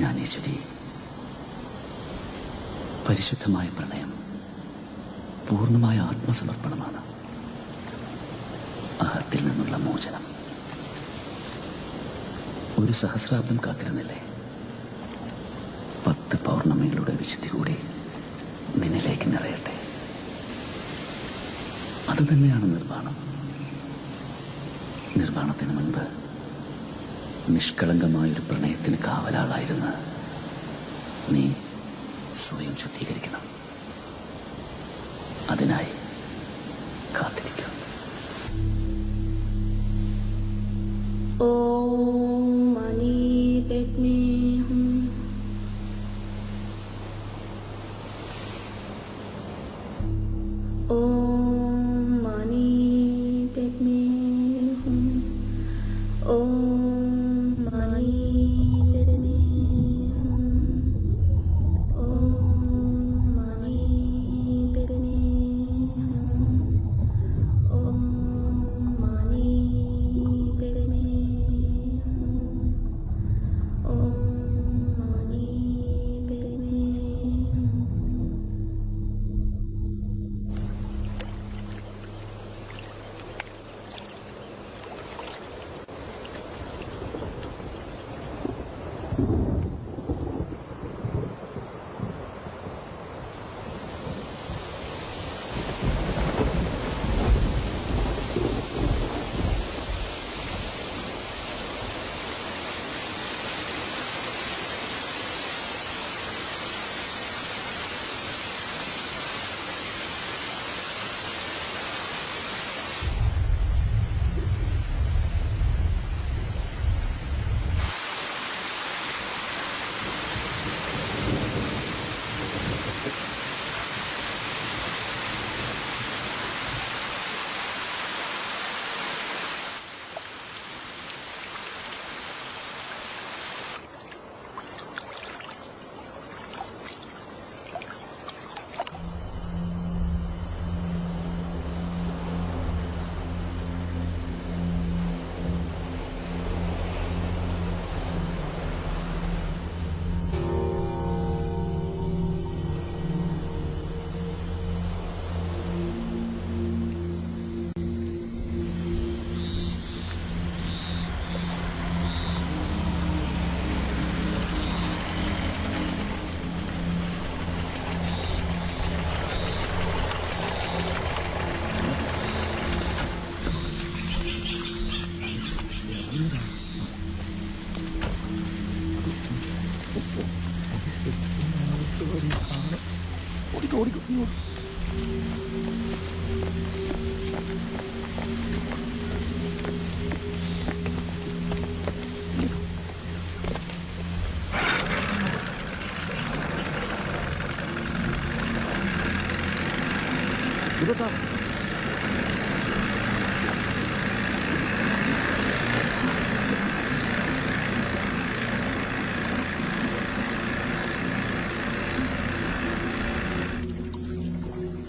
ജ്ഞാനേശ്വരി, പരിശുദ്ധമായ പ്രണയം പൂർണ്ണമായ ആത്മസമർപ്പണമാണ്. അഹത്തിൽ നിന്നുള്ള മോചനം. ഒരു സഹസ്രാബ്ദം കാത്തിരുന്നില്ലേ? 10 പൗർണമികളുടെ വിശുദ്ധി കൂടി നിന്നിലേക്ക് നിറയട്ടെ. അത് തന്നെയാണ് നിർവ്വാണം. നിർവ്വാണത്തിന് മുൻപ് നിഷ്കളങ്കമായൊരു പ്രണയത്തിന് കാവലാളായിരുന്ന നീ സ്വയം ശുദ്ധീകരിക്കണം. അതിനായി കാത്തിരിക്കും. ओम मणि पेद्मे हूँ। ओम मणि पेद्मे हूँ। ओम मणि पेद्मे हूँ। ओम मणि पेद्मे हूँ। ओम मणि पेद्मे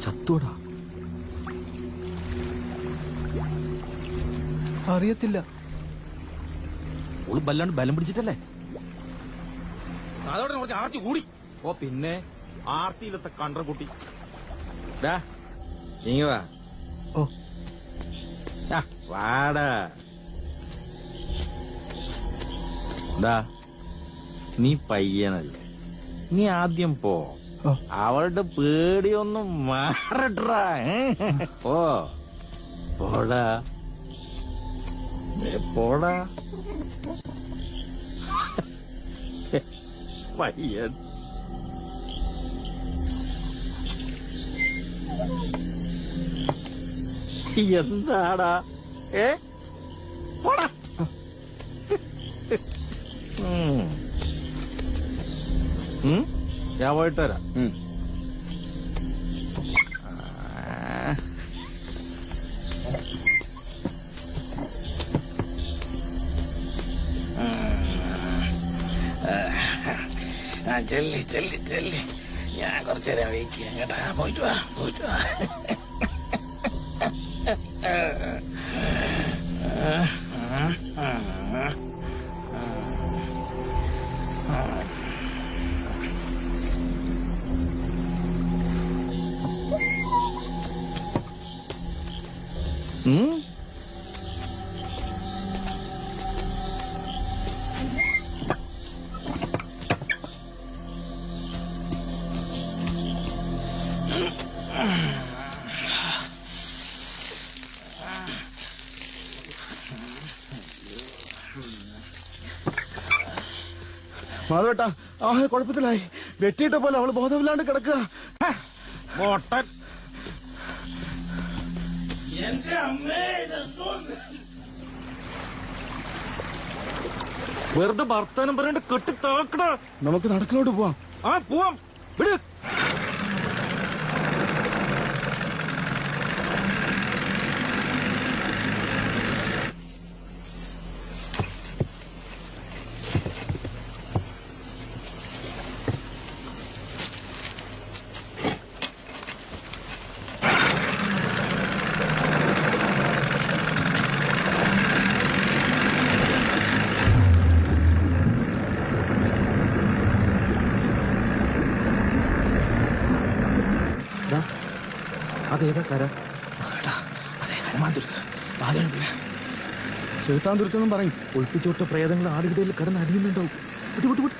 ചത്തോടാ? അറിയത്തില്ല. ഓള് ബല്ലാണ്ട് ബലം പിടിച്ചിട്ടല്ലേ? അതോടെ കുറച്ച് ആർത്തി കൂടി. ഓ പിന്നെ ആർത്തിയിലത്തെ കണ്ടർകുട്ടി. ഇങ്ങ വാ. ഓ വാടാ. നീ പയ്യനല്ലേ, നീ ആദ്യം പോ. അവളുടെ പേടിയൊന്നും മാറട്ടാ. ഓ പോടാ പോടാ പയ്യൻ. എന്താടാ? പോടാ. ഞാൻ പോയിട്ട് വരാം. ചെല്ലി ചെല്ലി ചെല്ലി. ഞാൻ കുറച്ചേരം വെയിറ്റ് ചെയ്യാം കേട്ടാ. പോയിട്ട് വാ പോയിട്ട് വാ. മാധവേട്ടാ കുഴപ്പത്തിലായി. വെട്ടിയിട്ട പോലെ അവള് ബോധമില്ലാണ്ട് കിടക്കുക. മോട്ടൻ എന്റെ അമ്മേ ഇതെന്തോന്ന്? വെറുതെ വർത്താനം പറയണ്ട, കെട്ടി താക്കട. നമുക്ക് നടക്കിലോട്ട് പോവാം. ആ പോവാം, വിട്. അതേതാ കര? അതെ, ഹനുമാന്തുരുത്ത്. വാതിലുണ്ട്. ചെറുത്താൻ തുരുത്തെന്നും പറയും. ഒളിപ്പിച്ചോട്ട പ്രേതങ്ങൾ ആടുകിടയിൽ കിടന്ന് അടിയുന്നുണ്ടാവും. വിട്ടു വിട്ടു വിട്ടു.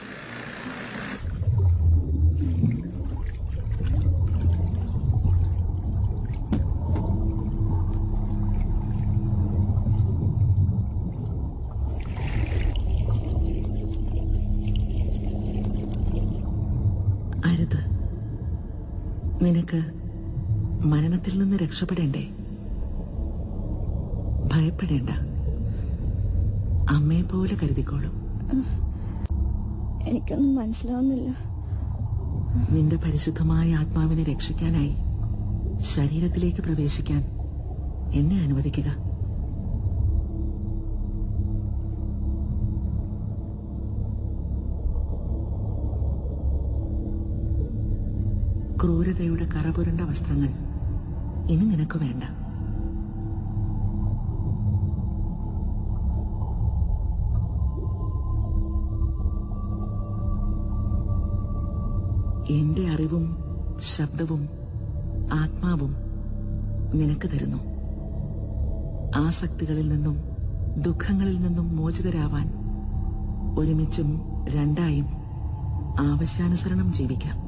അരുത്. നിനക്ക് മരണത്തിൽ നിന്ന് രക്ഷപ്പെടേണ്ടേ? ഭയപ്പെടേണ്ട. അമ്മയെ പോലെ കരുതിക്കോളും. എനിക്കൊന്നും മനസ്സിലാവുന്നില്ല. നിന്റെ പരിശുദ്ധമായ ആത്മാവിനെ രക്ഷിക്കാനായി ശരീരത്തിലേക്ക് പ്രവേശിക്കാൻ എന്നെ അനുവദിക്കുക. ക്രൂരതയുടെ കറപുരണ്ട വസ്ത്രങ്ങൾ ഇനി നിനക്ക് വേണ്ട. എന്റെ അറിവും ശബ്ദവും ആത്മാവും നിനക്ക് തരുന്നു. ആസക്തികളിൽ നിന്നും ദുഃഖങ്ങളിൽ നിന്നും മോചിതരാവാൻ ഒരുമിച്ചും രണ്ടായും ആവശ്യാനുസരണം ജീവിക്കാം.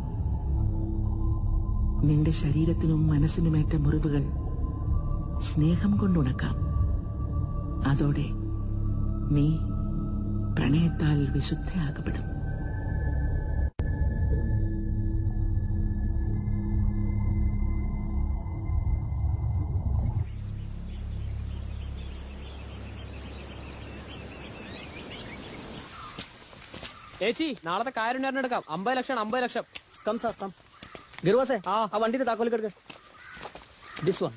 നിന്റെ ശരീരത്തിനും മനസ്സിനുമേറ്റ മുറിവുകൾ സ്നേഹം കൊണ്ടുണക്കാം. അതോടെ നീ പ്രണയത്താൽ വിശുദ്ധയാകപ്പെടും. ചേച്ചി, നാളത്തെ കാര്യം എടുക്കാം. 50 ലക്ഷം 50 ലക്ഷം. कम साहब कम गिरवा से हाँ वंडी ने ताकोल करके this one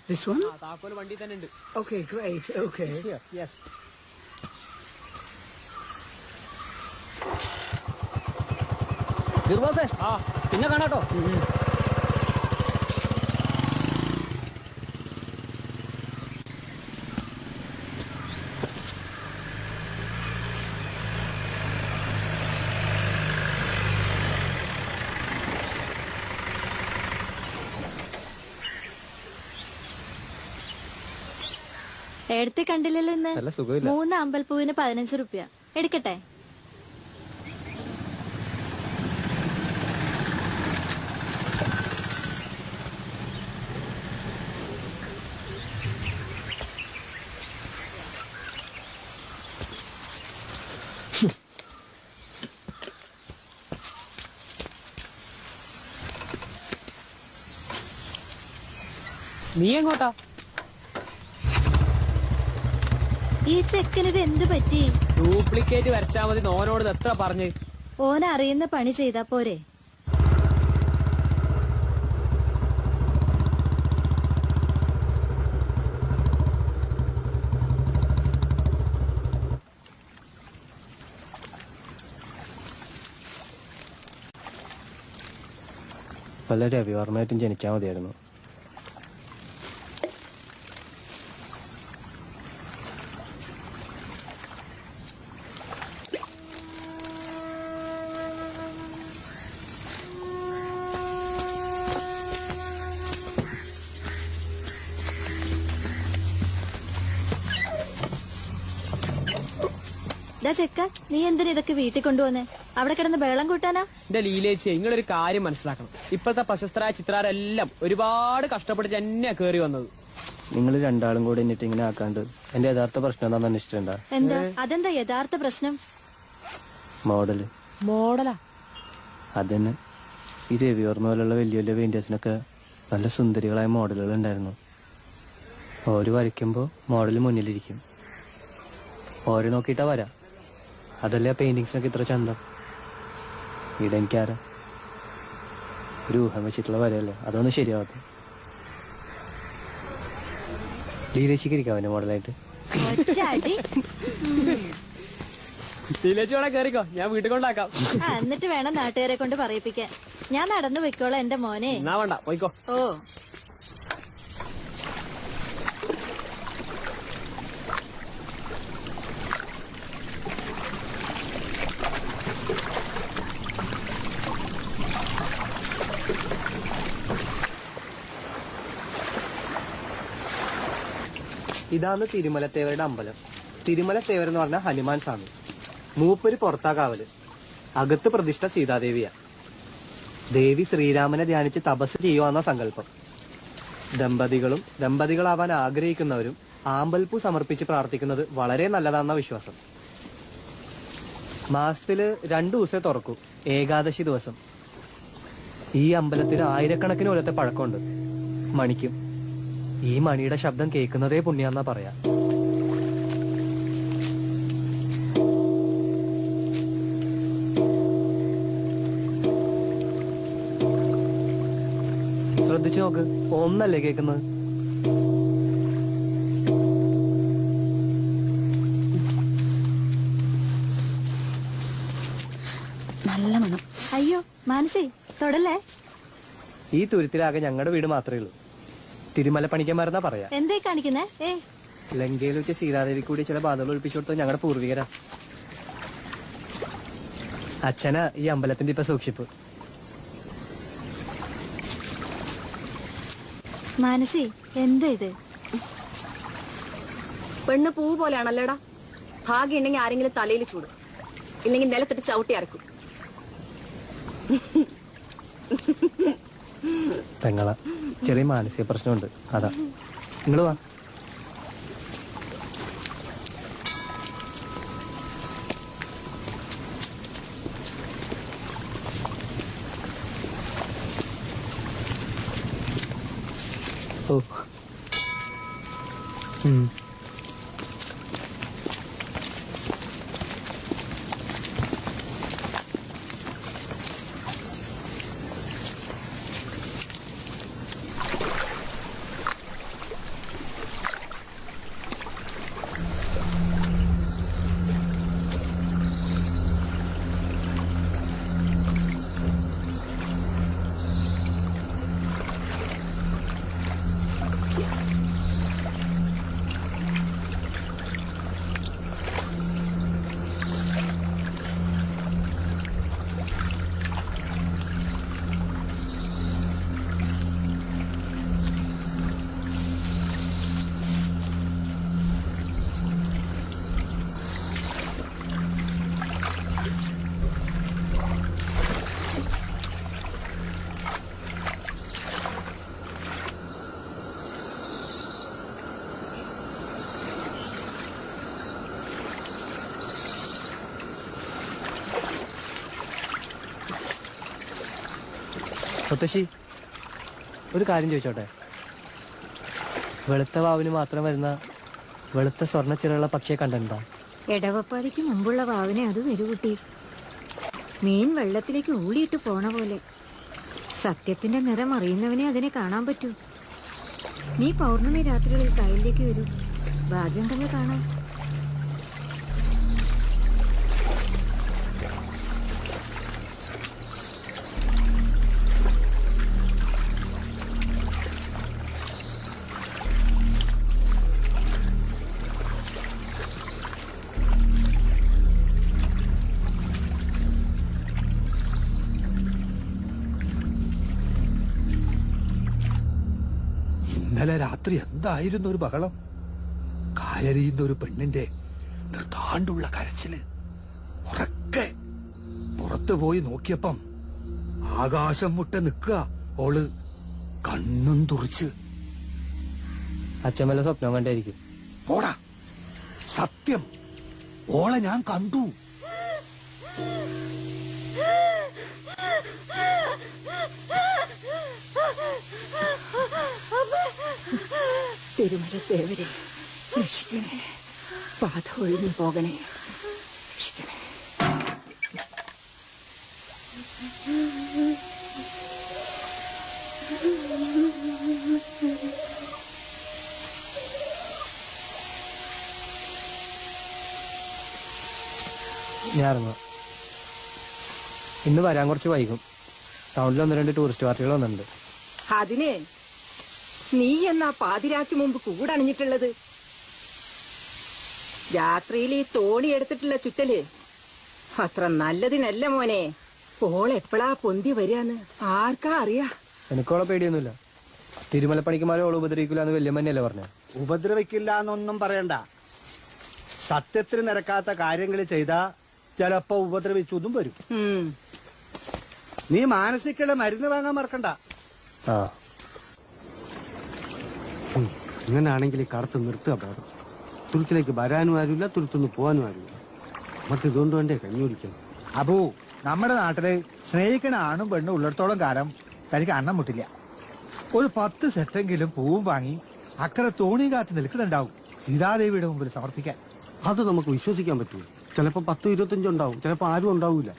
താക്കോല് വണ്ടി തന്നെ ഉണ്ട്. okay great okay yes. गिरवा से പിന്നെ കാണാട്ടോ. എടുത്ത് കണ്ടില്ലല്ലോ ഇന്ന്. നല്ല സുഖമില്ല. 3 അമ്പൽപ്പൂവിന് 15 റുപ്യ. എടുക്കട്ടെ? നീ എങ്ങോട്ടാ? ഈ ചെക്കനിത് എന്ത് പറ്റി? ഡ്യൂപ്ലിക്കേറ്റ് വരച്ചാ മതി. നോനോട് എത്ര പറഞ്ഞ്? ഓൻ അറിയുന്ന പണി ചെയ്താ പോരെ? വല്ല രവിവർമ്മയായിട്ടും ജനിച്ചാൽ മതിയായിരുന്നു. ചെക്ക, നീ എന്തിനാ ഇതൊക്കെ വീട്ടിൽ കൊണ്ടുവന്നേ? അവിടെ കിടന്ന് ബഹളം കൂട്ടാനാ? എന്റെ ലീലേച്ചി, നിങ്ങളൊരു കാര്യം മനസ്സിലാക്കണം. ഇപ്പോഴത്തെ പ്രശസ്തരായ ചിത്രകാരെല്ലാം ഒരുപാട് കഷ്ടപ്പെട്ട് തന്നെയാ കേറി വന്നത്. നിങ്ങൾ രണ്ടാളും കൂടെ എന്നിട്ട് ഇങ്ങനെ ആക്കാണ്ട് എന്റെ യഥാർത്ഥ പ്രശ്നം എന്താണെന്ന് അന്വേഷിച്ചിട്ടുണ്ടാ? എന്താ? അതെന്താ യഥാർത്ഥ പ്രശ്നം? മോഡല് മോഡലാ? അതന്നെ, ഈ രവിവർമ്മ പോലുള്ള വലിയ വലിയ പെയിന്റേഴ്സിനൊക്കെ നല്ല സുന്ദരികളായ മോഡലുകൾ ഉണ്ടായിരുന്നു. ഓര് വരയ്ക്കുമ്പോൾ മോഡൽ മുന്നിലിരിക്കും, ഓര് നോക്കിയിട്ടാ വരാം. അതല്ലേ ആ പെയിന്റിങ്സിനൊക്കെ ഇത്ര ചന്തം. ഇവിടെ എനിക്കാരാ, ഒരു ഊഹം വെച്ചിട്ടുള്ള വരയല്ലേ, അതൊന്നും ശരിയാവാത്ത. ലീലേച്ചിരിക്കാം അവന്റെ മോഡലായിട്ട്. ഒറ്റ അടി. ലീലേച്ചി വേണേ കേറിക്കോ, ഞാൻ വീട്ടിൽ കൊണ്ടാക്കാം. എന്നിട്ട് വേണം നാട്ടുകാരെ കൊണ്ട് പറയിപ്പിക്കാൻ. ഞാൻ നടന്നു വെക്കോളാം എന്റെ മോനെ. എന്നാ വേണ്ട, പോയിക്കോ. ഓ, ഇതാണ് തിരുമലത്തേവരുടെ അമ്പലം. തിരുമലത്തേവർ എന്ന് പറഞ്ഞാൽ ഹനുമാൻ സ്വാമി. മൂപ്പര് പുറത്താ കാവല്, അകത്ത് പ്രതിഷ്ഠ സീതാദേവിയാ. ദേവി ശ്രീരാമനെ ധ്യാനിച്ച് തപസ് ചെയ്യുവാന്ന സങ്കല്പം. ദമ്പതികളാവാൻ ആഗ്രഹിക്കുന്നവരും ആമ്പൽപ്പൂ സമർപ്പിച്ച് പ്രാർത്ഥിക്കുന്നത് വളരെ നല്ലതാണെന്ന വിശ്വാസം. മാസത്തില് 2 ദിവസമേ തുറക്കൂ, ഏകാദശി ദിവസം. ഈ അമ്പലത്തിന് ആയിരക്കണക്കിന് കൊല്ലത്തെ പഴക്കമുണ്ട്. മണിക്കും ഈ മണിയുടെ ശബ്ദം കേൾക്കുന്നതേ പുണ്യാന്നാ പറയാ. ശ്രദ്ധിച്ചു നോക്ക്, ഒന്നല്ലേ കേൾക്കുന്നത്. നല്ല മണം. അയ്യോ മാനസി, തൊടല്ലേ. ഈ തുരുത്തിലാകെ ഞങ്ങളുടെ വീട് മാത്രമേ ഉള്ളൂ. തിരുമല പണിക്കന്മാരെന്നാ പറയാ. എന്തേ കാണിക്കുന്നേ? ലങ്കയിൽ വെച്ച് സീതാദേവി കൂടി ചില ബാധകൾ ഒളിപ്പിച്ചു കൊടുത്തത് ഞങ്ങളുടെ പൂർവികരാ. അച്ഛനാ ഈ അമ്പലത്തിന്റെ ഇപ്പൊ സൂക്ഷിപ്പ്. മാനസി, എന്താ ഇത്? പെണ്ണ് പൂ പോലെയാണല്ലേടാ. ഭാഗ്യം ഉണ്ടെങ്കിൽ ആരെങ്കിലും തലയിൽ ചൂടും, ഇല്ലെങ്കിൽ നിലത്തിട്ട് ചവിട്ടി അരക്കും. പെങ്ങള ചെറിയ മാനസിക പ്രശ്നമുണ്ട്, അതാ. നിങ്ങള് വാ. ഓ, മുത്തശ്ശി, ഒരു കാര്യം ചോദിച്ചോട്ടെ. വെളുത്ത വാവിന് മാത്രം വരുന്ന വെളുത്ത സ്വർണ്ണച്ചിറയുള്ള പക്ഷിയെ കണ്ടിട്ടുണ്ടോ? എടവപ്പാടിക്ക് മുമ്പുള്ള വാവിനെ അത് വരുകുട്ടി. മീൻ വെള്ളത്തിലേക്ക് ഊളിയിട്ട് പോണ പോലെ. സത്യത്തിന്റെ നിറം അറിയുന്നവനെ അതിനെ കാണാൻ പറ്റൂ. നീ പൗർണമി രാത്രികളിൽ കായലിലേക്ക് വരൂ, ഭാഗ്യമുണ്ടെങ്കിൽ കാണാം. ഇന്നലെ രാത്രി എന്തായിരുന്നു ഒരു ബഹളം. കായറിയുന്ന ഒരു പെണ്ണിന്റെ നിർത്താണ്ടുള്ള കരച്ചില്. ഉറക്കെ പുറത്തു പോയി നോക്കിയപ്പം ആകാശം മുട്ട നിക്കുക ഓള്, കണ്ണും തുറിച്ച്. അച്ഛൻ വല്ല സ്വപ്നം കണ്ടായിരിക്കും. ഓടാ, സത്യം, ഓളെ ഞാൻ കണ്ടു. തിരുമലത്തേവരെ രക്ഷിക്കണേ, ബാധ ഒഴിഞ്ഞു പോകണേ, രക്ഷിക്കണേ. ഞാൻ ഇറങ്ങാം. ഇന്ന് വരാൻ കുറച്ച് വൈകും. ടൗണിൽ 1-2 ടൂറിസ്റ്റ് പാർട്ടികൾ വന്നിട്ടുണ്ട്. അതിന് നീ എന്നാ പാതിരാക്ക് മുമ്പ് കൂടണിഞ്ഞിട്ടുള്ളത്? രാത്രിയിൽ ഈ തോണി എടുത്തിട്ടുള്ള ചുറ്റല് അത്ര നല്ലതിനല്ല മോനെ. ഓളെപ്പോഴാ പൊന്തി വരികന്ന് ആർക്കാ അറിയാ? എനിക്കോളെ പേടിയൊന്നുമില്ല. തിരുമലപ്പണിക്കുമാരെ ഓള് ഉപദ്രവിക്കില്ല എന്ന് വല്യമ്മന്നല്ലേ പറഞ്ഞത്. ഉപദ്രവിക്കില്ല എന്നൊന്നും പറയണ്ട. സത്യത്തിന് നിരക്കാത്ത കാര്യങ്ങൾ ചെയ്താ ചിലപ്പോ ഉപദ്രവിച്ചതും വരും. നീ മാനസിക്കുള്ള മരുന്ന് വാങ്ങാൻ മറക്കണ്ട. ഇങ്ങനാണെങ്കിൽ ഈ കടത്ത് നിർത്തുക ബോധം. തുരുത്തിലേക്ക് വരാനും ആരുമില്ല, തുരുത്തുനിന്ന് പോകാനും ആരുമില്ല. മറ്റിതുകൊണ്ട് വേണ്ടേ കഞ്ഞുപിടിക്കാൻ. അബു, നമ്മുടെ നാട്ടില് സ്നേഹിക്കണ ആണും പെണ്ണും ഉള്ളിടത്തോളം കാലം തനിക്ക് അന്നം മുട്ടില്ല. ഒരു 10 സെറ്റെങ്കിലും പൂവും വാങ്ങി അക്കരെ തോണിയും കാത്ത് നിൽക്കുന്നുണ്ടാവും സീതാദേവിയുടെ മുമ്പിൽ സമർപ്പിക്കാൻ. അത് നമുക്ക് വിശ്വസിക്കാൻ പറ്റൂ. ചിലപ്പോ 10-25 ഉണ്ടാവും, ചിലപ്പോ ആരും ഉണ്ടാവൂല.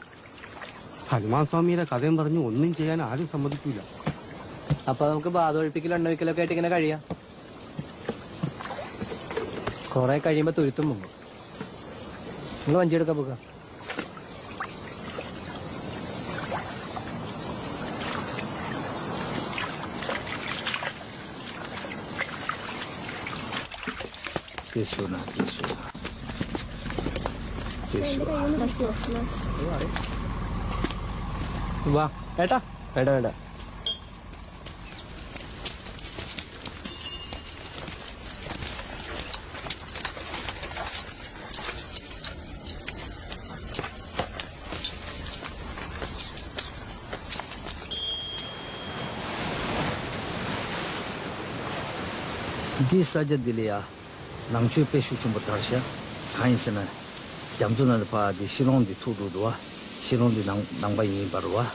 ഹനുമാൻ സ്വാമിയുടെ കഥയും പറഞ്ഞു ഒന്നും ചെയ്യാൻ ആരും സമ്മതിക്കൂല. അപ്പൊ നമുക്ക് ബാധ ഒഴിപ്പിക്കലും എണ്ണൊഴിക്കലൊക്കെ ആയിട്ട് ഇങ്ങനെ കഴിയാം. കൊറേ കഴിയുമ്പോ തുരുത്തും മുമ്പ് നിങ്ങൾ വഞ്ചിയെടുക്കാൻ പോക. വാ ഏട്ടാ. വേണ്ട വേണ്ട. Di saja dilia, nangcui peshu cumbu tarsha, kain sena, jamzuna pa di shilong di tudu dua, shilong di nangba yin barwa.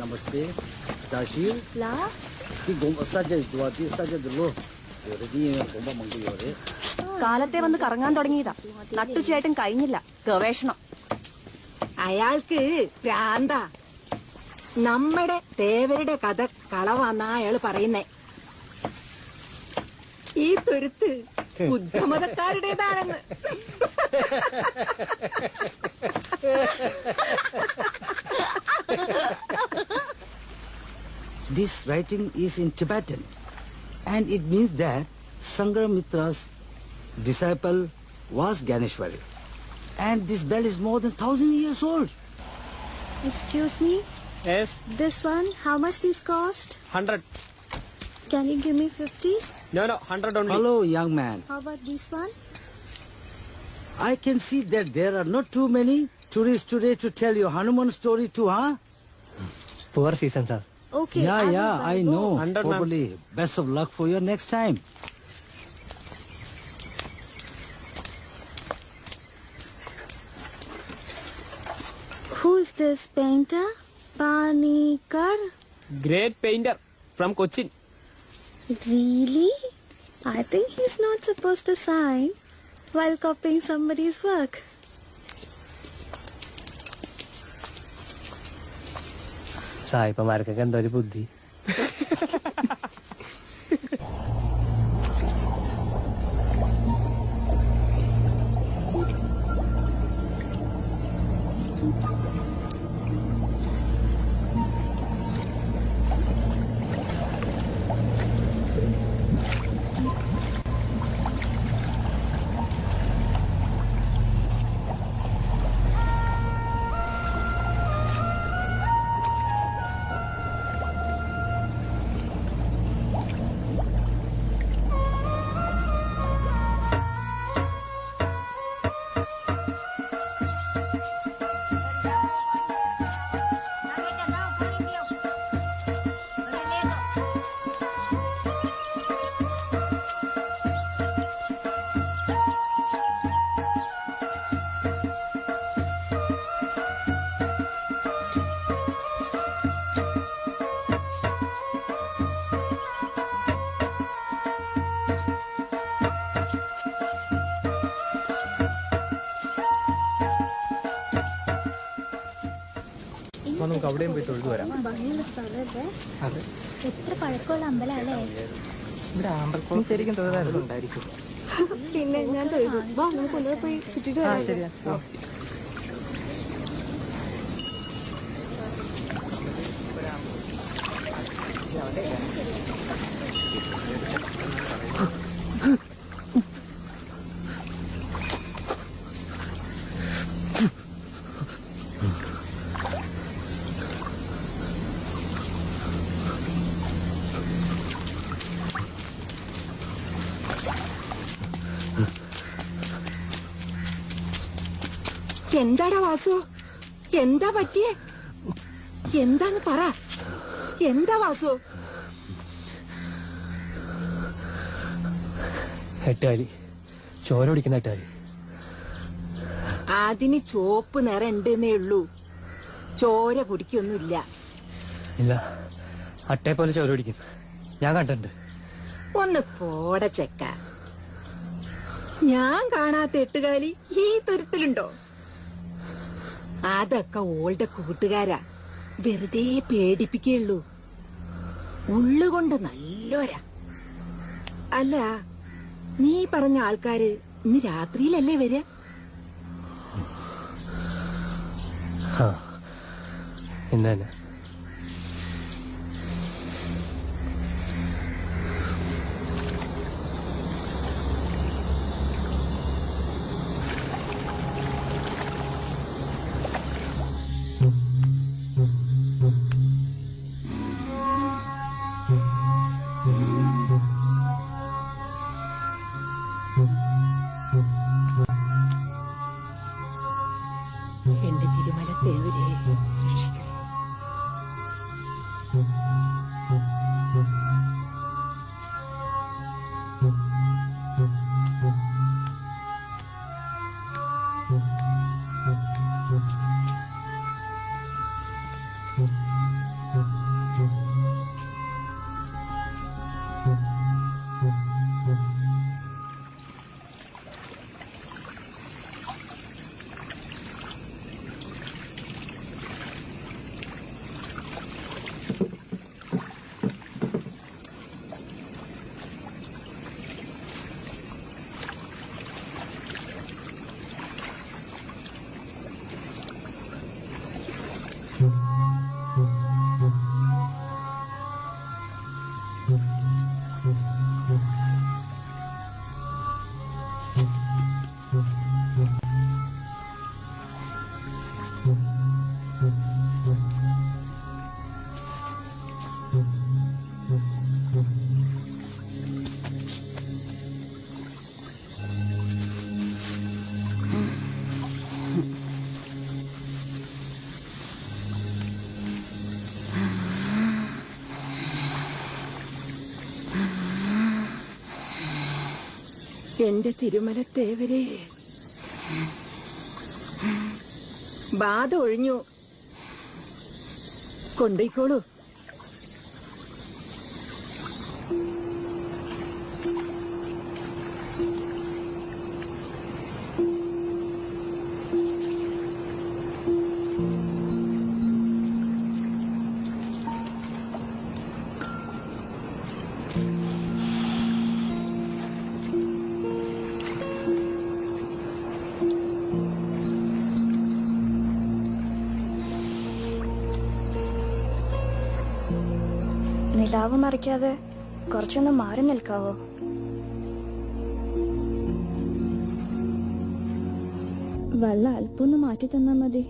Namaste. Tashir. La. Di gomba saja dua di saja dulu. Yore di gomba manggu yore. കാലത്തെ വന്ന് കറങ്ങാൻ തുടങ്ങിയതാ. നട്ടുച്ചയായിട്ടും കഴിഞ്ഞില്ല ഗവേഷണം. അയാൾക്ക് ഭ്രാന്ത. നമ്മുടെ തേവരുടെ കഥ കളവാന്നാ അയാള് പറയുന്നേ. ഈ തുരുത്ത് ബുദ്ധമതക്കാരുടേതാണെന്ന്. This writing is in Tibetan, and it means that Sanghamitra's disciple was Ganeshwari, and this bell is more than 1,000 years old. Excuse me? Yes, This one, how much this cost? 100. Can you give me 50? No, 100 only. Hello, young man. How about this one? I can see that there are not too many tourists today to tell you Hanuman story too, huh? Poor season, sir. Okay. Yeah, I know. 100, ma'am. Probably. Best of luck for your next time. Who is this painter? Panikar? Great painter from Cochin. Really? I think he's not supposed to sign while copying somebody's work. സായിപ്പന്മാർക്കൊക്കെ എന്തോ ഒരു ബുദ്ധി. നമുക്ക് അവിടെയും പോയി തൊഴുതു വരാം. ഭംഗിയുള്ള സ്ഥലമല്ലേ? എത്ര പഴക്കമുള്ള അമ്പലല്ലേ? ഇവിടെ ആമ്പൽക്കുളം ശരിക്കും തൊഴുതാറുണ്ടായിരിക്കും. പിന്നെ ഞാൻ തൊഴുതു. വാ നമുക്ക് ഒന്നുകൂടെ പോയി ചുറ്റിട്ട് വരാം. ശരിയാ. എന്താടാ വാസു? എന്താ പറ്റിയേ? എന്താന്ന് പറ. എന്താ വാസു? എട്ടാലി ചോര കുടിക്കുന്ന എട്ടാലി. അതിന് ചോപ്പ് നിറം ഉണ്ടെന്നേ ഉള്ളൂ, ചോര കുടിക്കൊന്നുമില്ല. ഇല്ല, അട്ടയെ പോലെ ചോര കുടിക്കും, ഞാൻ കണ്ടിട്ടുണ്ട്. ഒന്ന് പോട ചെക്ക. ഞാൻ കാണാത്ത എട്ടുകാലി ഈ തുരത്തിലുണ്ടോ? അതൊക്കെ ഓളുടെ കൂട്ടുകാരാ, വെറുതെ പേടിപ്പിക്കുള്ളൂ. ഉള്ളുകൊണ്ട് നല്ലോരാ. അല്ല, നീ പറഞ്ഞ ആൾക്കാര് ഇന്ന് രാത്രിയിലല്ലേ വരിക? ഇന്ന് തന്നെ. എന്റെ തിരുമലത്തേവരെ രക്ഷിക്കണം. എന്റെ തിരുമലത്തേവരെ, ബാധ ഒഴിഞ്ഞു. കൊണ്ടേക്കോളൂ. നിലാവ് മറിക്കാതെ കുറച്ചൊന്ന് മാറി നിൽക്കാവോ? വെള്ളം അല്പൊന്ന് മാറ്റി തന്നാ മതി.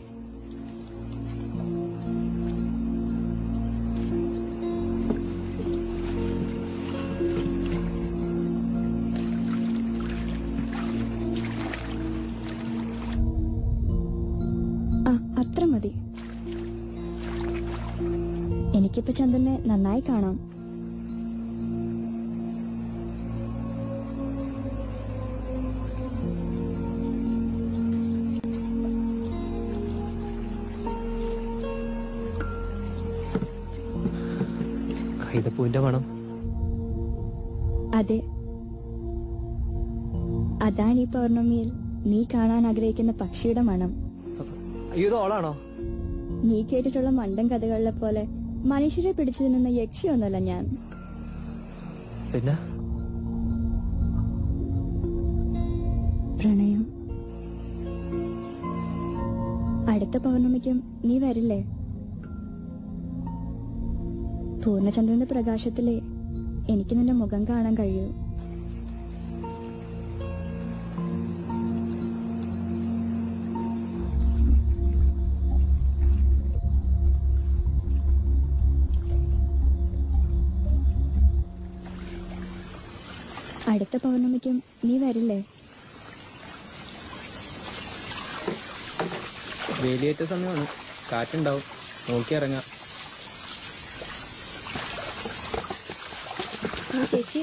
അത്ര മതി. എനിക്കിപ്പോ ചന്ദ്രനെ നന്നായി കാണാം. കൈതപ്പൂവിന്റെ മണം. അതെ, അതാണ് ഈ പൗർണമിയിൽ നീ കാണാൻ ആഗ്രഹിക്കുന്ന പക്ഷിയുടെ മണം. ഇത് ഓളാണോ? നീ കേട്ടിട്ടുള്ള മണ്ടൻ കഥകളിലെ പോലെ മനുഷ്യരെ പിടിച്ചു തിന്നുന്ന യക്ഷിയൊന്നുമല്ല ഞാൻ. പിന്നെ പ്രണയം. അടുത്ത പൗർണമിക്കും നീ വരില്ലേ? പൂർണ്ണചന്ദ്രന്റെ പ്രകാശത്തിലെ എനിക്ക് നിന്റെ മുഖം കാണാൻ കഴിയൂ. അടുത്ത പൗർണമിക്കും നീ വരില്ലേ? വേലിയേറ്റ സമയമാണ്, കാറ്റുണ്ടാവും, നോക്കിയിറങ്ങാം. ചേച്ചി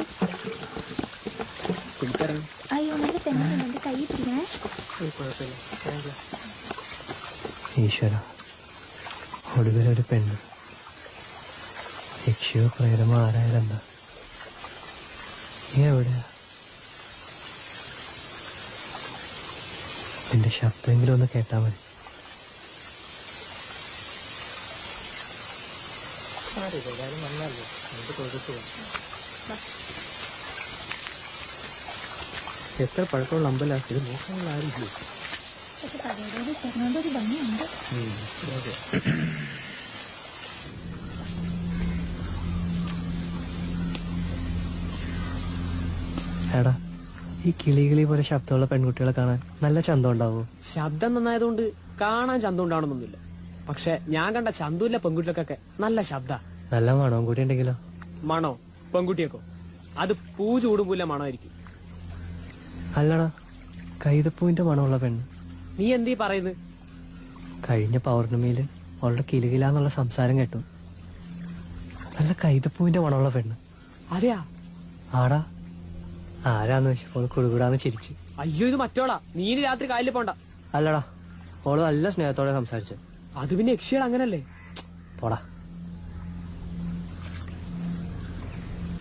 പിടിച്ചിറങ്ങാം. അയ്യോ, നല്ല തെന്നുണ്ട്, കൈ പിടിക്കണേ. കുഴപ്പമില്ല. ഈശ്വര, ഒടുവിലൊരു പെണ്ണ്. യക്ഷിയോ പ്രേതമോ ആരായാലെന്താ? നീ എവിടെയാ? നിന്റെ ശബ്ദമെങ്കിലും ഒന്ന് കേട്ടാ മതി. എത്ര പഴക്കമുള്ള അമ്പല, ഇത് നോക്കാനുള്ള ആരുമില്ലേ? എടാ, ഈ കിളി പോലെ ശബ്ദമുള്ള പെൺകുട്ടികളെ കാണാൻ നല്ല ചന്തം ഉണ്ടാവോ? ശബ്ദം നന്നായതുകൊണ്ട് കാണാൻ ചന്തം ഉണ്ടാവണമെന്നൊന്നുമില്ല. പക്ഷെ ഞാൻ കണ്ട ചന്തമില്ല പെൺകുട്ടികൾക്കൊക്കെ നല്ല ശബ്ദ. നല്ല മണവും കൂടി ഉണ്ടെങ്കിലോ? മണോ? പെൺകുട്ടിയൊക്കെ അത് പൂ ചൂടുമ്പോലെ മണമായിരിക്കും. അല്ലടാ, കൈതപ്പൂവിന്റെ മണമുള്ള പെണ്ണ്. നീ എന്തീ പറയുന്നത്? കഴിഞ്ഞ പൗർണമിയില് അവളുടെ കിലുകിലാന്നുള്ള സംസാരം കേട്ടു. നല്ല കൈതപ്പൂവിന്റെ മണമുള്ള പെണ്ണ്. അതെയാ? ആടാ, ആരാന്ന് വെച്ചപ്പോൾ കുടുകൂടാന്ന് ചിരിച്ച്. അയ്യോ, ഇത് മറ്റോളാ. നീ ഇനി രാത്രി കായലിൽ പോണ്ട. അല്ലടാ, ഓള് നല്ല സ്നേഹത്തോടെ സംസാരിച്ചു. അത് പിന്നെ യക്ഷികൾ അങ്ങനല്ലേ? പോടാ.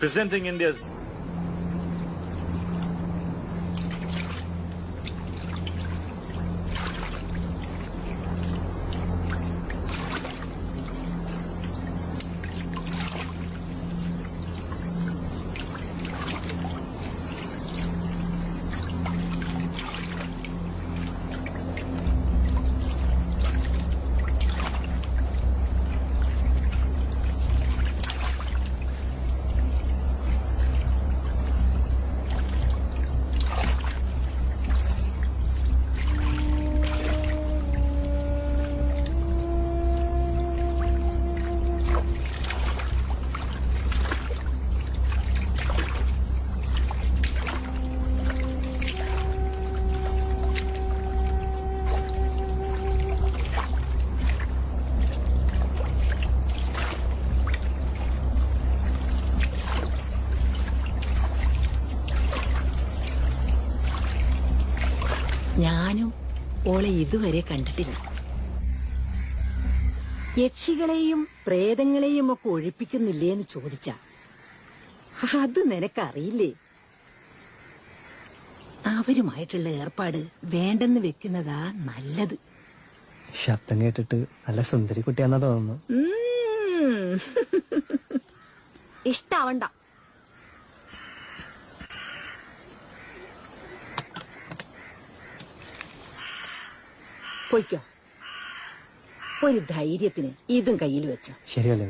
Presenting India's ഞാനും ഓളെ ഇതുവരെ കണ്ടിട്ടില്ല. യക്ഷികളെയും പ്രേതങ്ങളെയും ഒക്കെ ഒഴിപ്പിക്കുന്നില്ലേന്ന് ചോദിച്ച അത് നിനക്കറിയില്ലേ? അവരുമായിട്ടുള്ള ഏർപ്പാട് വേണ്ടെന്ന് വെക്കുന്നതാ നല്ലത്. ശബ്ദം കേട്ടിട്ട് നല്ല സുന്ദരി കുട്ടിയാന്നാ തോന്നുന്നു. ഇഷ്ടാവണ്ട. പൊയ്ക്കോ. ഒരു ധൈര്യത്തിന് ഇതും കയ്യിൽ വെച്ചോ. ശരിയല്ലേ?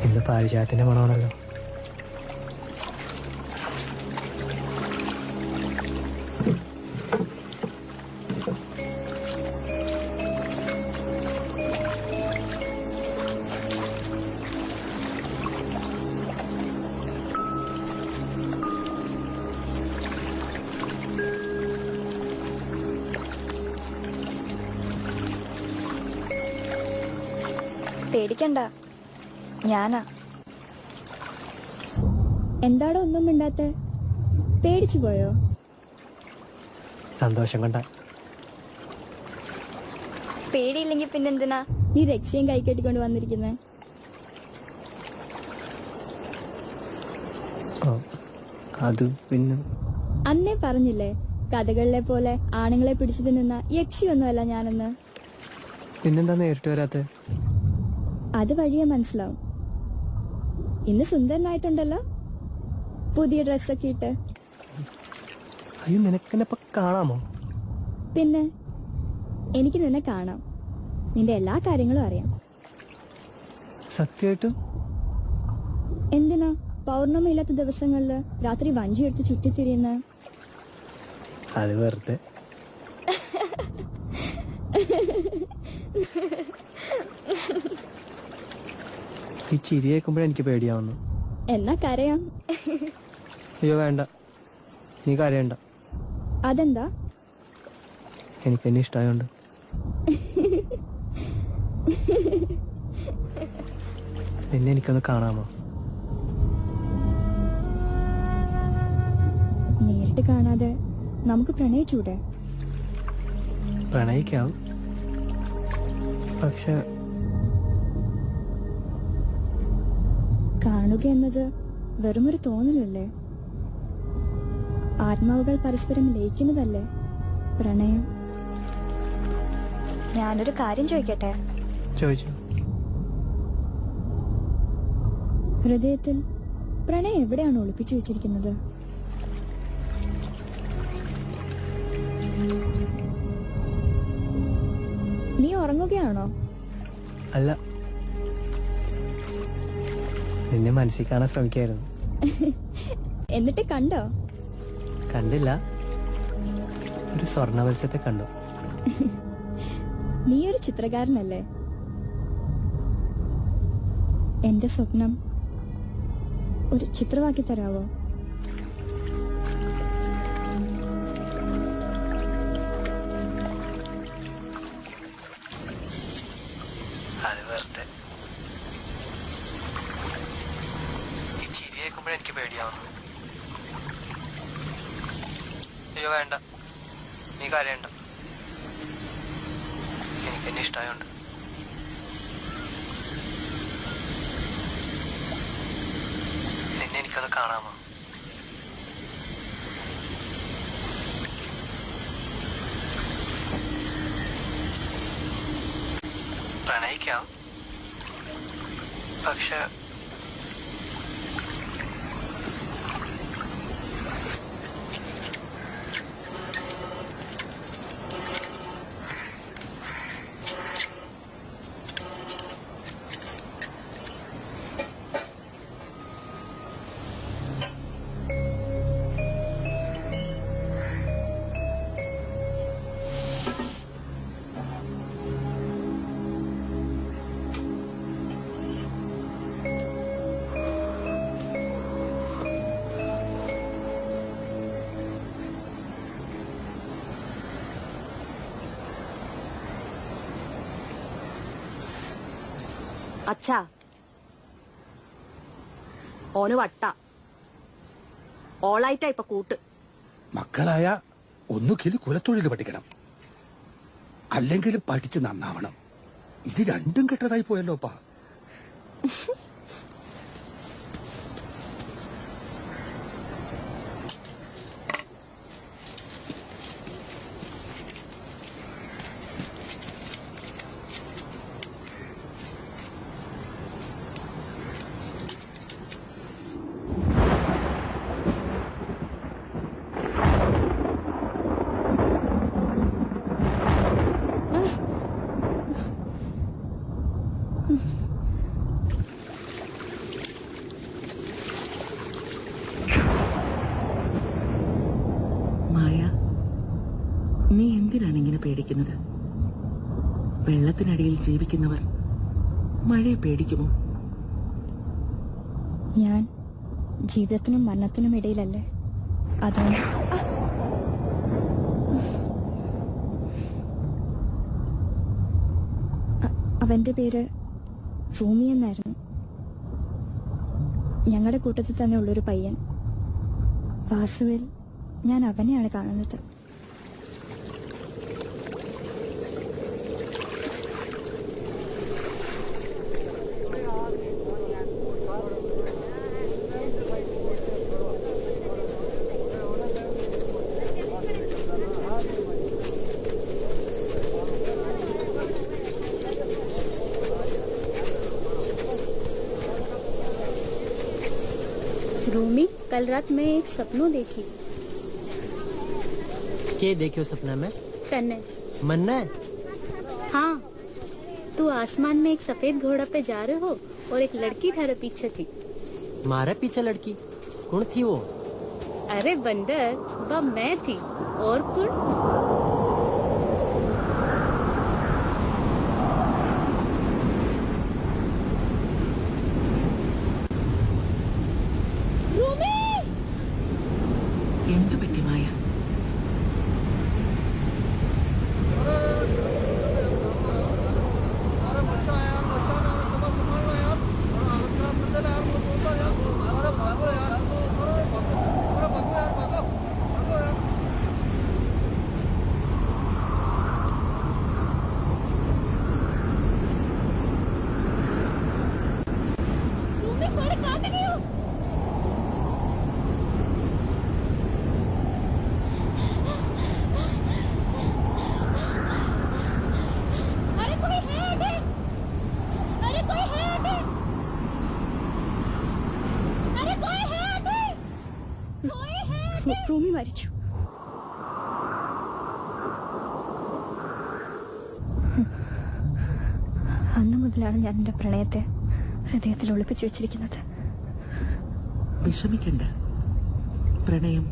ഇന്ന് പാരിജാതത്തിന്റെ മണമാണല്ലോ. പേടിക്കണ്ട, ഞാനാ. എന്താടോ ഒന്നും മിണ്ടാത്തെ? പേടിച്ചു പോയോ? സന്തോഷം കൊണ്ട. പേടിയില്ലെങ്കിൽ പിന്നെന്തിനാ നീ രക്ഷയും കൈകെട്ടിക്കൊണ്ട് വന്നിരിക്കുന്നേ? അത് പിന്നെ അന്നേ പറഞ്ഞില്ലേ കഥകളിലെ പോലെ ആണുങ്ങളെ പിടിച്ചു തിന്നുന്ന യക്ഷിയൊന്നുമല്ല ഞാനെന്ന്. പിന്നെന്താ നേരിട്ട് വരാത്തെ? അത് വഴിയെ മനസ്സിലാവും. ഇന്ന് സുന്ദരനായിട്ടുണ്ടല്ലോ, പുതിയ ഡ്രസ്സൊക്കെ ഇട്ട്. അയ്യോ, നിനക്കെന്നെ കാണാമോ? പിന്നെ എനിക്ക് നിന്നെ കാണാം. നിന്റെ എല്ലാ കാര്യങ്ങളും അറിയാം. സത്യമായിട്ടും? എന്തിനാ പൗർണമി ഇല്ലാത്ത ദിവസങ്ങളില് രാത്രി വഞ്ചി എടുത്ത് ചുറ്റിത്തിരിയുന്ന? അത് വെറുതെ. ഈ ചിരി കേൾക്കുമ്പോഴേ എനിക്ക് പേടിയാവുന്നു. എന്നാ കരയാം. അയ്യോ വേണ്ട, നീ കരയണ്ട. അതെന്താ? എനിക്കെന്നെ ഇഷ്ടമായോണ്ട്. നിന്നെ എനിക്കൊന്ന് കാണാമോ? നേരിട്ട് കാണാതെ നമുക്ക് പ്രണയിച്ചൂടെ? പ്രണയിക്കാം, പക്ഷെ കാണുക എന്നത് വെറുമൊരു തോന്നലല്ലേ? ആത്മാവുകൾ പരസ്പരം ലയിക്കുന്നതല്ലേ പ്രണയം? ഞാനൊരു കാര്യം ചോദിക്കട്ടെ? ചോദിച്ചു. ഹൃദയത്തിൽ പ്രണയം എവിടെയാണ് ഒളിപ്പിച്ചു വെച്ചിരിക്കുന്നത്? നീ ഉറങ്ങുകയാണോ? അല്ല, നിന്നെ മനസ്സിൽ കാണാൻ ശ്രമിക്കായിരുന്നു. എന്നിട്ട് കണ്ടോ? കണ്ടില്ല, ഒരു സ്വർണ്ണ മത്സ്യത്തെ കണ്ടു. നീ ഒരു ചിത്രകാരനല്ലേ? എന്റെ സ്വപ്നം ഒരു ചിത്രമാക്കി തരാവോ? അത് വെറുതെ. ഈ ചിരി കേൾക്കുമ്പോഴേ എനിക്ക് പേടിയാവുന്നു. അയ്യോ വേണ്ട, നീ കരയണ്ട. എനിക്കെന്നെ ഇഷ്ടമായോണ്ട്. നിന്നെ എനിക്കത് കാണാമോ? പ്രണയിക്കാം, പക്ഷെ അച്ഛാ ഓന് വട്ട ഓളായിട്ടാ ഇപ്പൊ കൂട്ട്. മക്കളായ ഒന്നുകിൽ കുലത്തൊഴിൽ പഠിക്കണം, അല്ലെങ്കിൽ പഠിച്ച് നന്നാവണം. ഇത് രണ്ടും കെട്ടതായി പോയല്ലോപ്പാ. നീ എന്തിനാണ് ഇങ്ങനെ പേടിക്കുന്നത്? വെള്ളത്തിനടിയിൽ ജീവിക്കുന്നവർ മഴയെ പേടിക്കുമോ? ഞാൻ ജീവിതത്തിനും മരണത്തിനും ഇടയിലല്ലേ, അതുകൊണ്ട് അവന്റെ പേര് റൂമി എന്നായിരുന്നു. ഞങ്ങളുടെ കൂട്ടത്തിൽ തന്നെ ഉള്ളൊരു പയ്യൻ. വാസുവിൽ ഞാൻ അവനെയാണ് കാണുന്നത്. रूमी, कल रात मैं एक सपनों देखी। क्या देखियो सपना में? कन्ने मन्ना है? हाँ, तू आसमान में एक सफेद घोड़ा पे जा रहे हो और एक लड़की थारे पीछे थी। मारे पीछे लड़की कौन थी वो? अरे बंदर, वह मैं थी। और कौन? എന്തു പറ്റി മായ? റൂമി മരിച്ചു. അന്നു മുതലാണ് ഞാൻ എന്റെ പ്രണയത്തെ ഹൃദയത്തിൽ ഒളിപ്പിച്ചു വെച്ചിരിക്കുന്നത്. വിഷമിക്കണ്ട. പ്രണയം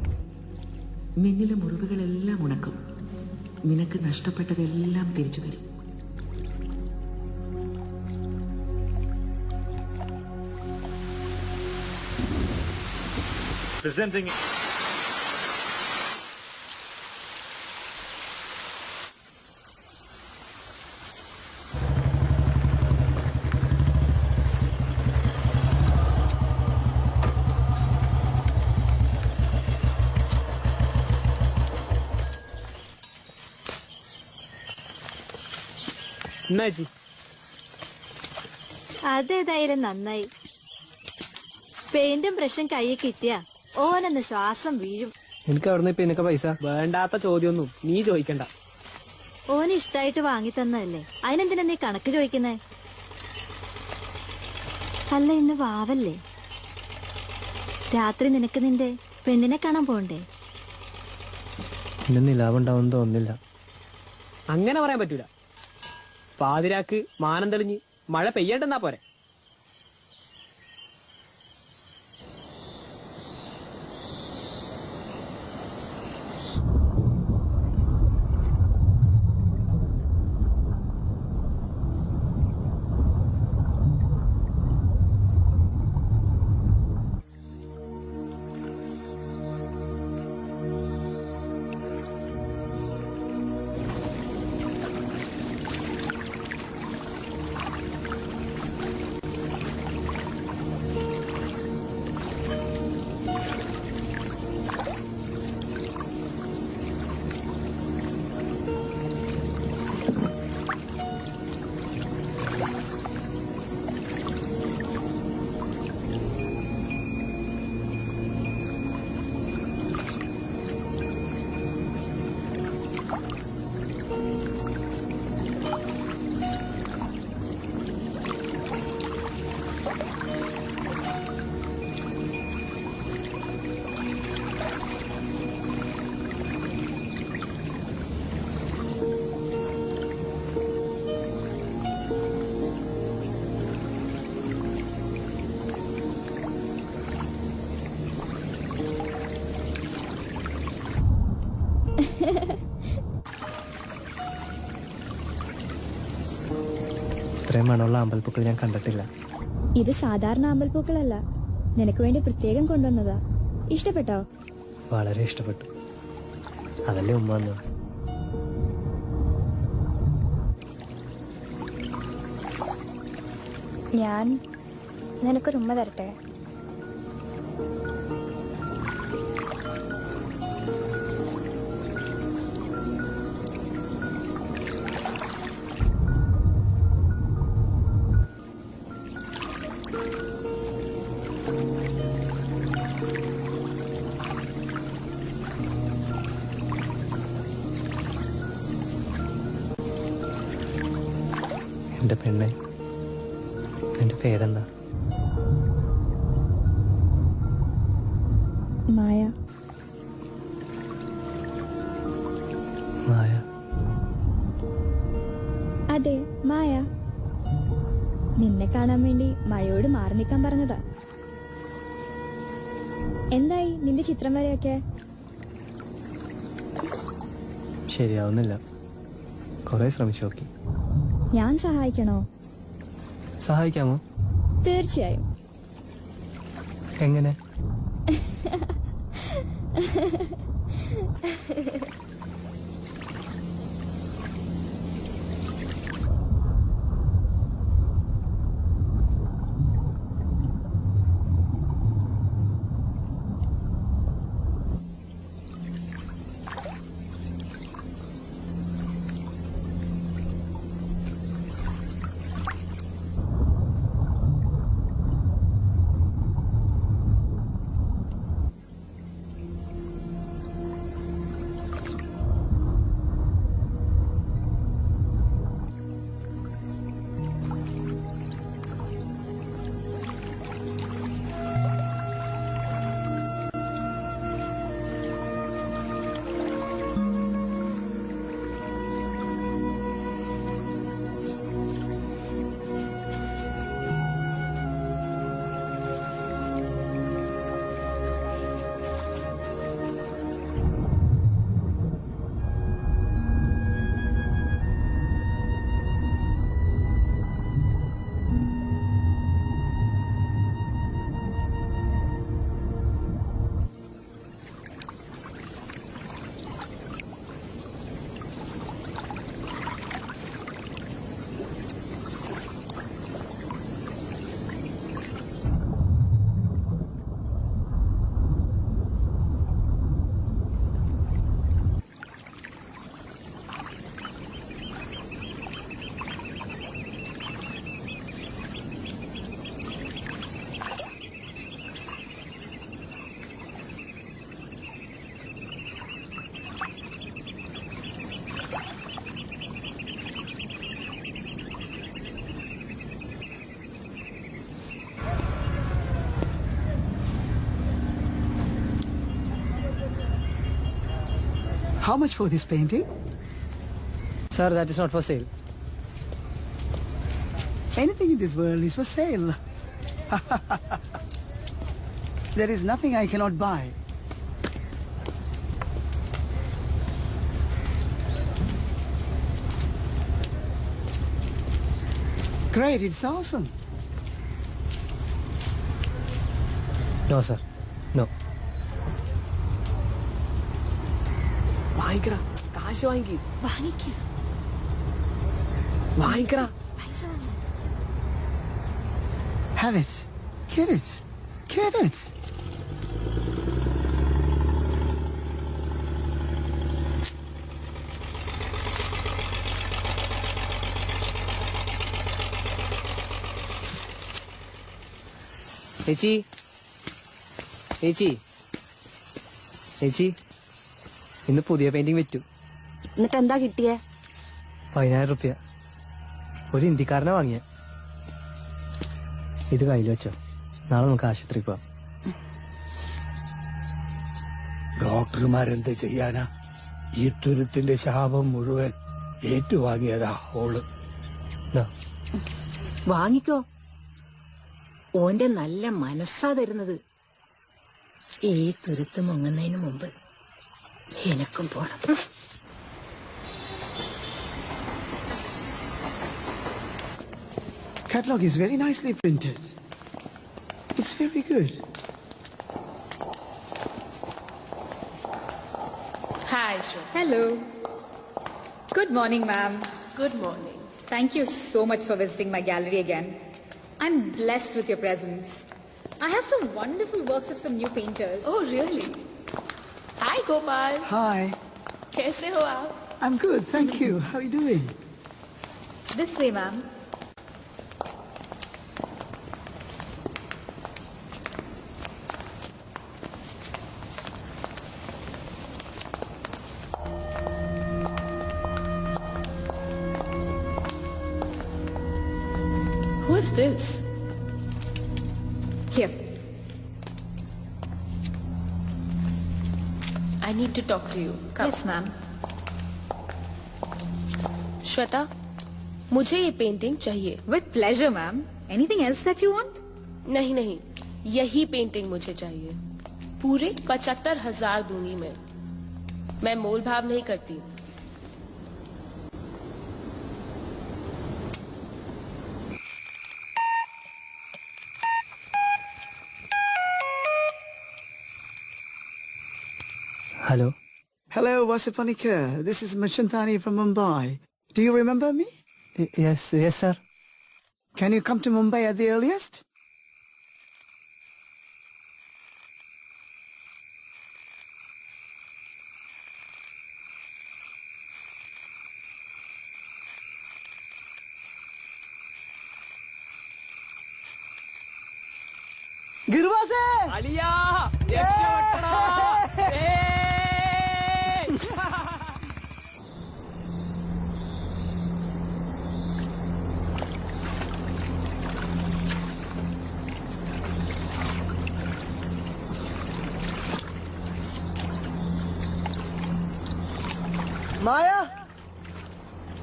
നിന്നിലെ മുറിവുകളെല്ലാം ഉണക്കും. നിനക്ക് നഷ്ടപ്പെട്ടതെല്ലാം തിരിച്ചു തരും. Presenting അതേതായാലും നന്നായി. പെയിന്റും ബ്രഷും കയ്യിൽ കിട്ടിയ ഓനെന്ന് ശ്വാസം വീഴും. എനിക്ക് അവിടുന്ന് ഇപ്പൊ എനിക്ക് പൈസ വേണ്ടാത്ത ചോദ്യമൊന്നും നീ ചോദിക്കണ്ട. ഓന് ഇഷ്ടായിട്ട് വാങ്ങി തന്നതല്ലേ, അതിനെന്തിനാ നീ കണക്ക് ചോദിക്കുന്നേ? അല്ല, ഇന്ന് വാവല്ലേ? രാത്രി നിനക്ക് നിന്റെ പെണ്ണിനെ കാണാൻ പോണ്ടേ? പിന്നെ നിലാവുണ്ടാവും തോന്നുന്നില്ല. അങ്ങനെ പറയാൻ പറ്റൂല. പാതിരാക്ക് മാനം തെളിഞ്ഞ് മഴ പെയ്യണ്ടെന്നാ പോരെ. ഇത്രയും മണമുള്ള അമ്പൽപ്പൂക്കൾ ഞാൻ കണ്ടിട്ടില്ല. ഇത് സാധാരണ അമ്പൽപ്പൂക്കളല്ല, നിനക്ക് വേണ്ടി പ്രത്യേകം കൊണ്ടുവന്നതാ. ഇഷ്ടപ്പെട്ടോ? വളരെ ഇഷ്ടപ്പെട്ടു. അതല്ലേ ഉമ്മ വന്നു. ഞാൻ നിനക്കൊരു ഉമ്മ തരട്ടെ? എന്റെ പെണ്ണെ, എന്റെ പേരെന്താ? മായ. മായ? അതെ, മായ. നിന്നെ കാണാൻ വേണ്ടി മഴയോട് മാറി നിൽക്കാൻ പറഞ്ഞതാ. എന്തായി നിന്റെ ചിത്രം വരെയൊക്കെ? ശരിയാവുന്നില്ല. കുറെ ശ്രമിച്ചു നോക്കി. ഞാൻ സഹായിക്കണോ? സഹായിക്കാമോ? തീർച്ചയായും. എങ്ങനെ? How much for this painting? Sir, that is not for sale. Anything in this world is for sale. There is nothing I cannot buy. Great, it's awesome. No, sir. No. വാങ്ങിക്കടാ, കാശ് വാങ്ങിക്ക്. വാങ്ങിക്കടാ. Have it. Get it. Get it. ചേച്ചി, ചേച്ചി, ചേച്ചി, ഇന്ന് പുതിയ painting വിറ്റു. എന്നിട്ട് എന്താ കിട്ടിയേ? 10,000 റുപ്യ. ഒരു ഹിന്ദിക്കാരനെ വാങ്ങിയ. ഇത് കയ്യിൽ വെച്ചോ, നാളെ നമുക്ക് ആശുപത്രി പോവാം. ഡോക്ടർമാരെന്ത് ചെയ്യാനാ? ഈ തുരുത്തിന്റെ ശാപം മുഴുവൻ ഏറ്റുവാങ്ങിയതാ ഓള്. വാങ്ങിക്കോ, ഓന്റെ നല്ല മനസ്സാ തരുന്നത്. ഈ തുരുത്ത് മുങ്ങുന്നതിന് മുമ്പ് എനക്കും പോണം. Catalogue is very nicely printed. It's very good. Hi, Shweta. Hello. Good morning, ma'am. Good morning. Thank you so much for visiting my gallery again. I'm blessed with your presence. I have some wonderful works of some new painters. Oh, really? Hi, Gopal. Hi. कैसे हो आप? I'm good, thank you. How are you doing? This way, ma'am. Who is this? Here. I need to talk to you. Come. Yes, ma'am. Shweta, मुझे ये painting चाहिए. With pleasure, ma'am. Anything else that you want? नहीं नहीं, यही painting मुझे चाहिए. पूरे 75,000 दूंगी मैं मोल भाव नहीं करती. Hello. Hello, Vasupanika. This is Machantani from Mumbai. Do you remember me? Yes, sir. Can you come to Mumbai at the earliest? ഗിർവാസേ അലിയാ രക്ഷപ്പെട്ടടാ മായ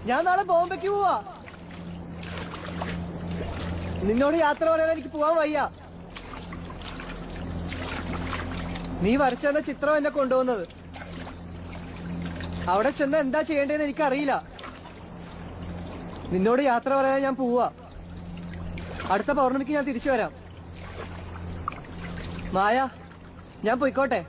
ഞാൻ നാളെ ബോംബെക്ക് പോവാ നിന്നോട് യാത്ര പറയാൻ എനിക്ക് പോവാൻ വയ്യ നീ വരച്ചെന്ന ചിത്രം എന്നെ കൊണ്ടുപോകുന്നത് അവിടെ ചെന്ന് എന്താ ചെയ്യേണ്ടതെന്ന് എനിക്കറിയില്ല നിന്നോട് യാത്ര പറയാൻ ഞാൻ പോവാ അടുത്ത പൗർണമിക്ക് ഞാൻ തിരിച്ചു വരാം മായ ഞാൻ പോയിക്കോട്ടെ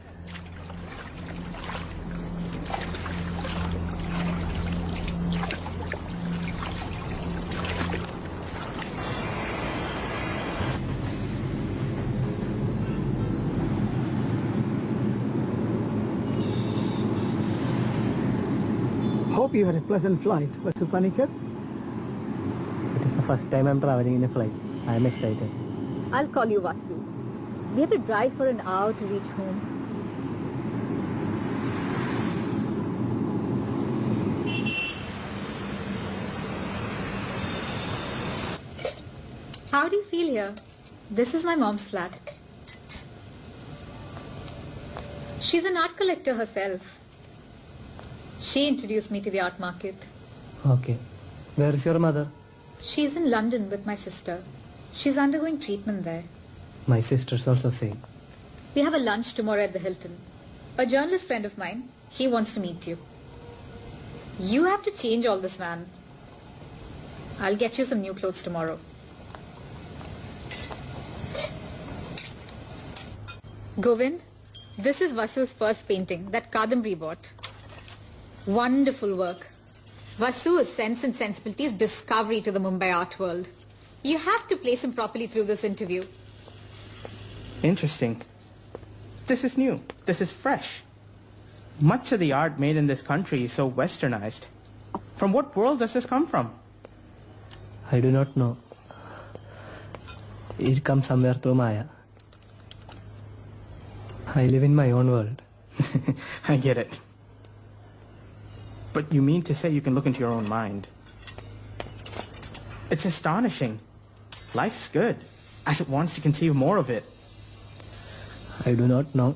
Hope you had a pleasant flight, Vasupanika. It is the first time I'm traveling in a flight. I am excited. I'll call you Vasu. We have to drive for an hour to reach home. How do you feel here? This is my mom's flat. She's an art collector herself. She introduced me to the art market. Okay. Where is your mother? She's in London with my sister. She's undergoing treatment there. My sister's also same. We have a lunch tomorrow at the Hilton. A journalist friend of mine, he wants to meet you. You have to change all this, man. I'll get you some new clothes tomorrow. Govind, this is Vasu's first painting that Kadambari bought. Wonderful work. Vasu's Sense and Sensibility's discovery to the Mumbai art world. You have to place him properly through this interview. Interesting. This is new. This is fresh. Much of the art made in this country is so westernized. From what world does this come from? I do not know. It comes somewhere through Maya. I live in my own world. I get it. But you mean to say you can look into your own mind? It's astonishing. Life's good, as it wants to conceive more of it. I do not know.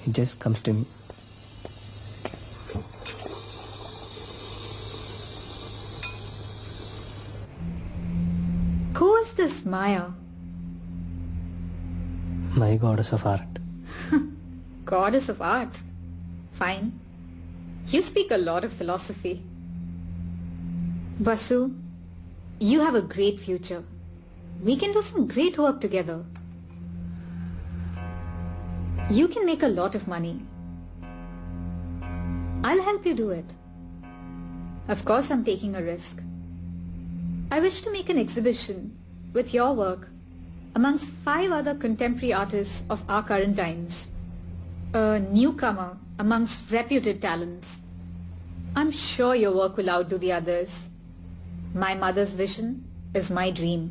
It just comes to me. Who is this Maya? My goddess of art. Goddess of art. Fine. You speak a lot of philosophy. Vasu, you have a great future. we can do some great work together. You can make a lot of money. I'll help you do it. Of course, I'm taking a risk. I wish to make an exhibition with your work amongst 5 other contemporary artists of our current times. A newcomer amongst reputed talents. I'm sure your work will outdo the others. My mother's vision is my dream.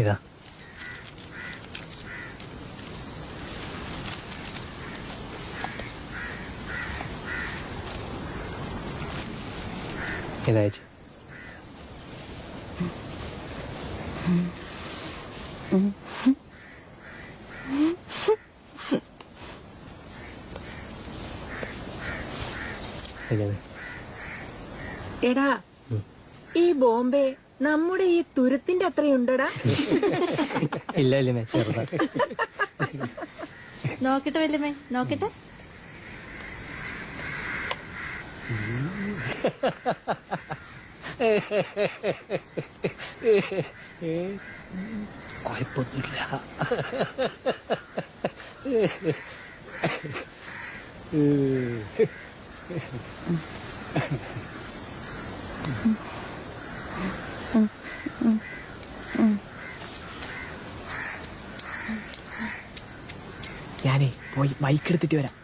ഇതാ ഇതയച്ചു. എടാ ഈ ബോംബെ നമ്മുടെ ഈ തുരുത്തിന്റെ അത്രയുണ്ടടാ? ഇല്ല ഇല്ലേ ചെറുതാ. നോക്കട്ടെ വല്യമ്മേ, നോക്കട്ടെ. കുഴപ്പമൊന്നുമില്ല. ഞാനേ പോയി ബൈക്ക് എടുത്തിട്ട് വരാം.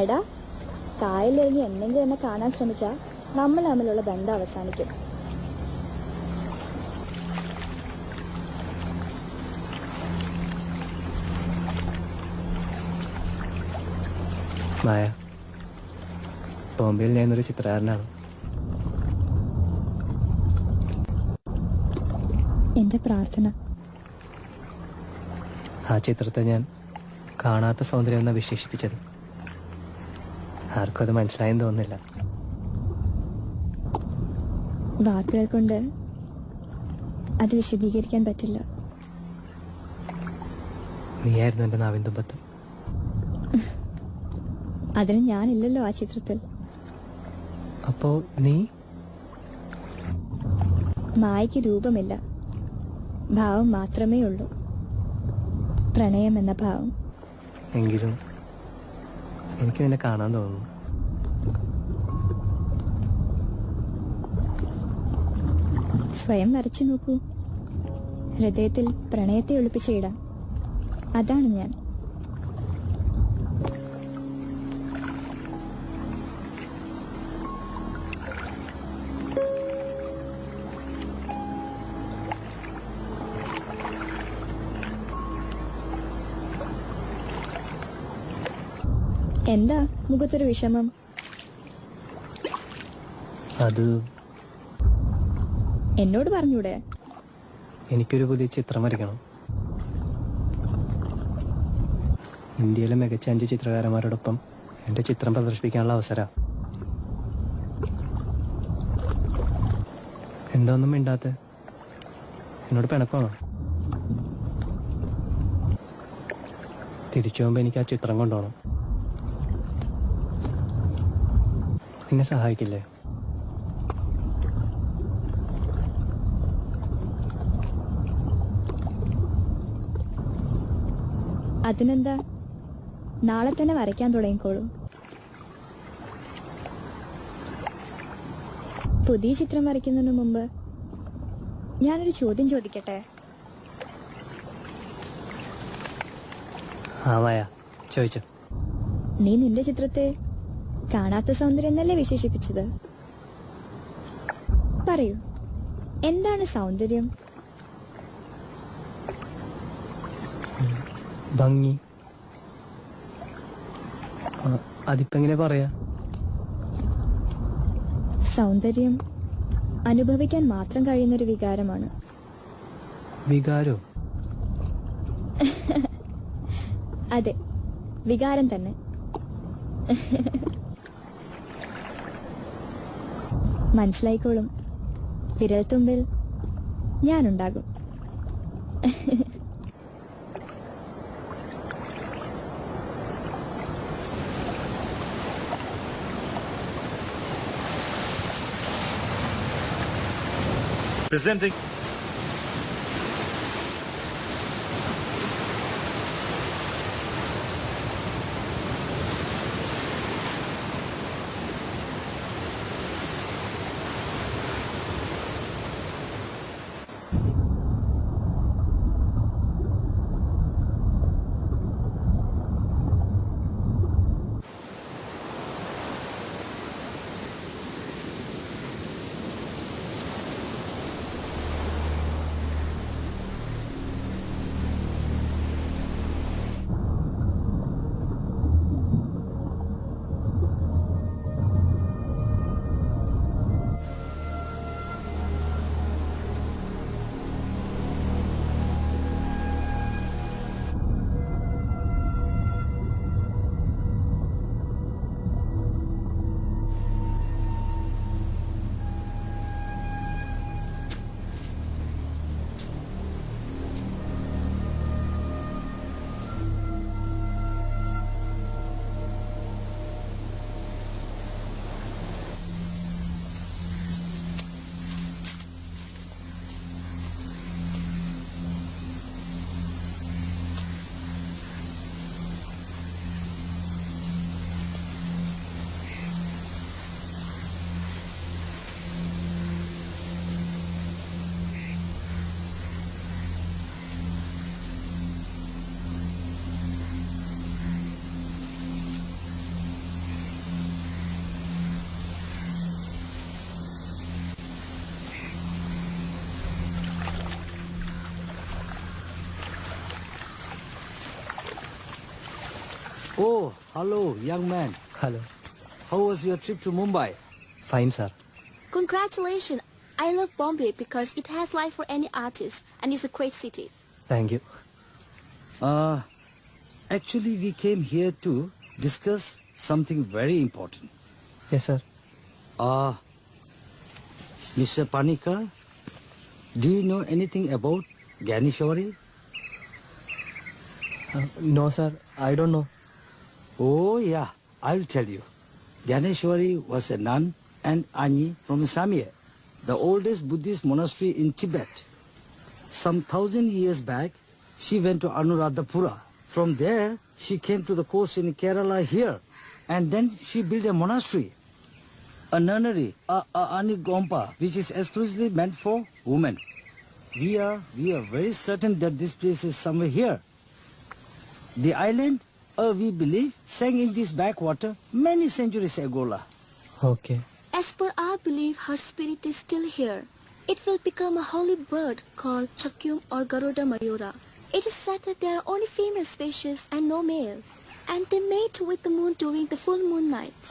എടാ, കായലിറങ്ങി എന്തെങ്കിലും എന്നെ കാണാൻ ശ്രമിച്ചാ നമ്മൾ തമ്മിലുള്ള ബന്ധം അവസാനിക്കും. മായ, ബോംബെയിൽ ഞാനൊരു ചിത്രകാരനാണ്. എന്റെ പ്രാർത്ഥന. ആ ചിത്രത്തെ ഞാൻ കാണാത്ത സൗന്ദര്യം എന്നാ വിശേഷിപ്പിച്ചത്. ആർക്കും അത് മനസ്സിലായെന്ന് തോന്നുന്നില്ല. വാക്കുകൾ കൊണ്ട് അത് വിശദീകരിക്കാൻ പറ്റില്ല. നീയായിരുന്നു എന്റെ നാവിൻ തുമ്പത്ത്. അതിന് ഞാനില്ലല്ലോ ആ ചിത്രത്തിൽ. അപ്പോ നീ? മായയ്ക്ക് രൂപമില്ല, ഭാവം മാത്രമേ ഉള്ളൂ. പ്രണയം എന്ന ഭാവം. എങ്കിലും എനിക്ക് നിന്നെ കാണാൻ തോന്നുന്നു. സ്വയം വരച്ചു നോക്കൂ. ഹൃദയത്തിൽ പ്രണയത്തെ ഒളിപ്പിച്ച ഇടം. അതാണ് ഞാൻ. എന്താ മുഖത്തൊരു വിഷമം? അത് എന്നോട് പറഞ്ഞൂടെ? എനിക്കൊരു പുതിയ ചിത്രം വരയ്ക്കണം. ഇന്ത്യയിലെ മികച്ച 5 ചിത്രകാരന്മാരോടൊപ്പം എൻ്റെ ചിത്രം പ്രദർശിപ്പിക്കാനുള്ള അവസരം. എന്താ ഒന്നും മിണ്ടാത്ത? എന്നോട് പിണക്കമാണോ? തിരിച്ചു പോകുമ്പോൾ എനിക്ക് ആ ചിത്രം കൊണ്ടുപോകണം. എന്നെ സഹായിക്കില്ലേ? അതിനെന്താ, നാളെ തന്നെ വരയ്ക്കാൻ തുടങ്ങിക്കോളൂ. പുതിയ ചിത്രം വരയ്ക്കുന്നതിന് മുമ്പ് ഞാനൊരു ചോദ്യം ചോദിക്കട്ടെ? ചോദിച്ചോ. നീ നിന്റെ ചിത്രത്തെ കാണാത്ത സൗന്ദര്യം എന്നല്ലേ വിശേഷിപ്പിച്ചത്? പറയൂ, എന്താണ് സൗന്ദര്യം? ഭംഗി. അതിപ്പോ എങ്ങനെ പറയാ? സൗന്ദര്യം അനുഭവിക്കാൻ മാത്രം കഴിയുന്നൊരു വികാരമാണ്. വികാരോ? അതെ, വികാരം തന്നെ. മനസ്സിലായിക്കോളും, വിരൽത്തുമ്പിൽ ഞാനുണ്ടാകും. Presenting Oh, hello, young man. Hello. How was your trip to Mumbai? Fine, sir. Congratulations. I love Bombay because it has life for any artist and it's a great city. Thank you. Actually, we came here to discuss something very important. Yes, sir. Mr. Panikar, do you know anything about Ganeshwari? No, sir. I don't know. Oh, yeah. I'll tell you. Ganeshwari was a nun and Anyi from Samye, the oldest Buddhist monastery in Tibet. Some 1,000 years back, she went to Anuradhapura. From there, she came to the coast in Kerala here, and then she built a monastery. a nunnery, a anigompa, which is exclusively meant for women. We are very certain that this place is somewhere here. The island, we believe, sank in this backwater many centuries ago. Okay. As per our belief, her spirit is still here. It will become a holy bird called Chakyum or Garuda Mayura. It is said that there are only female species and no male, and they mate with the moon during the full moon nights.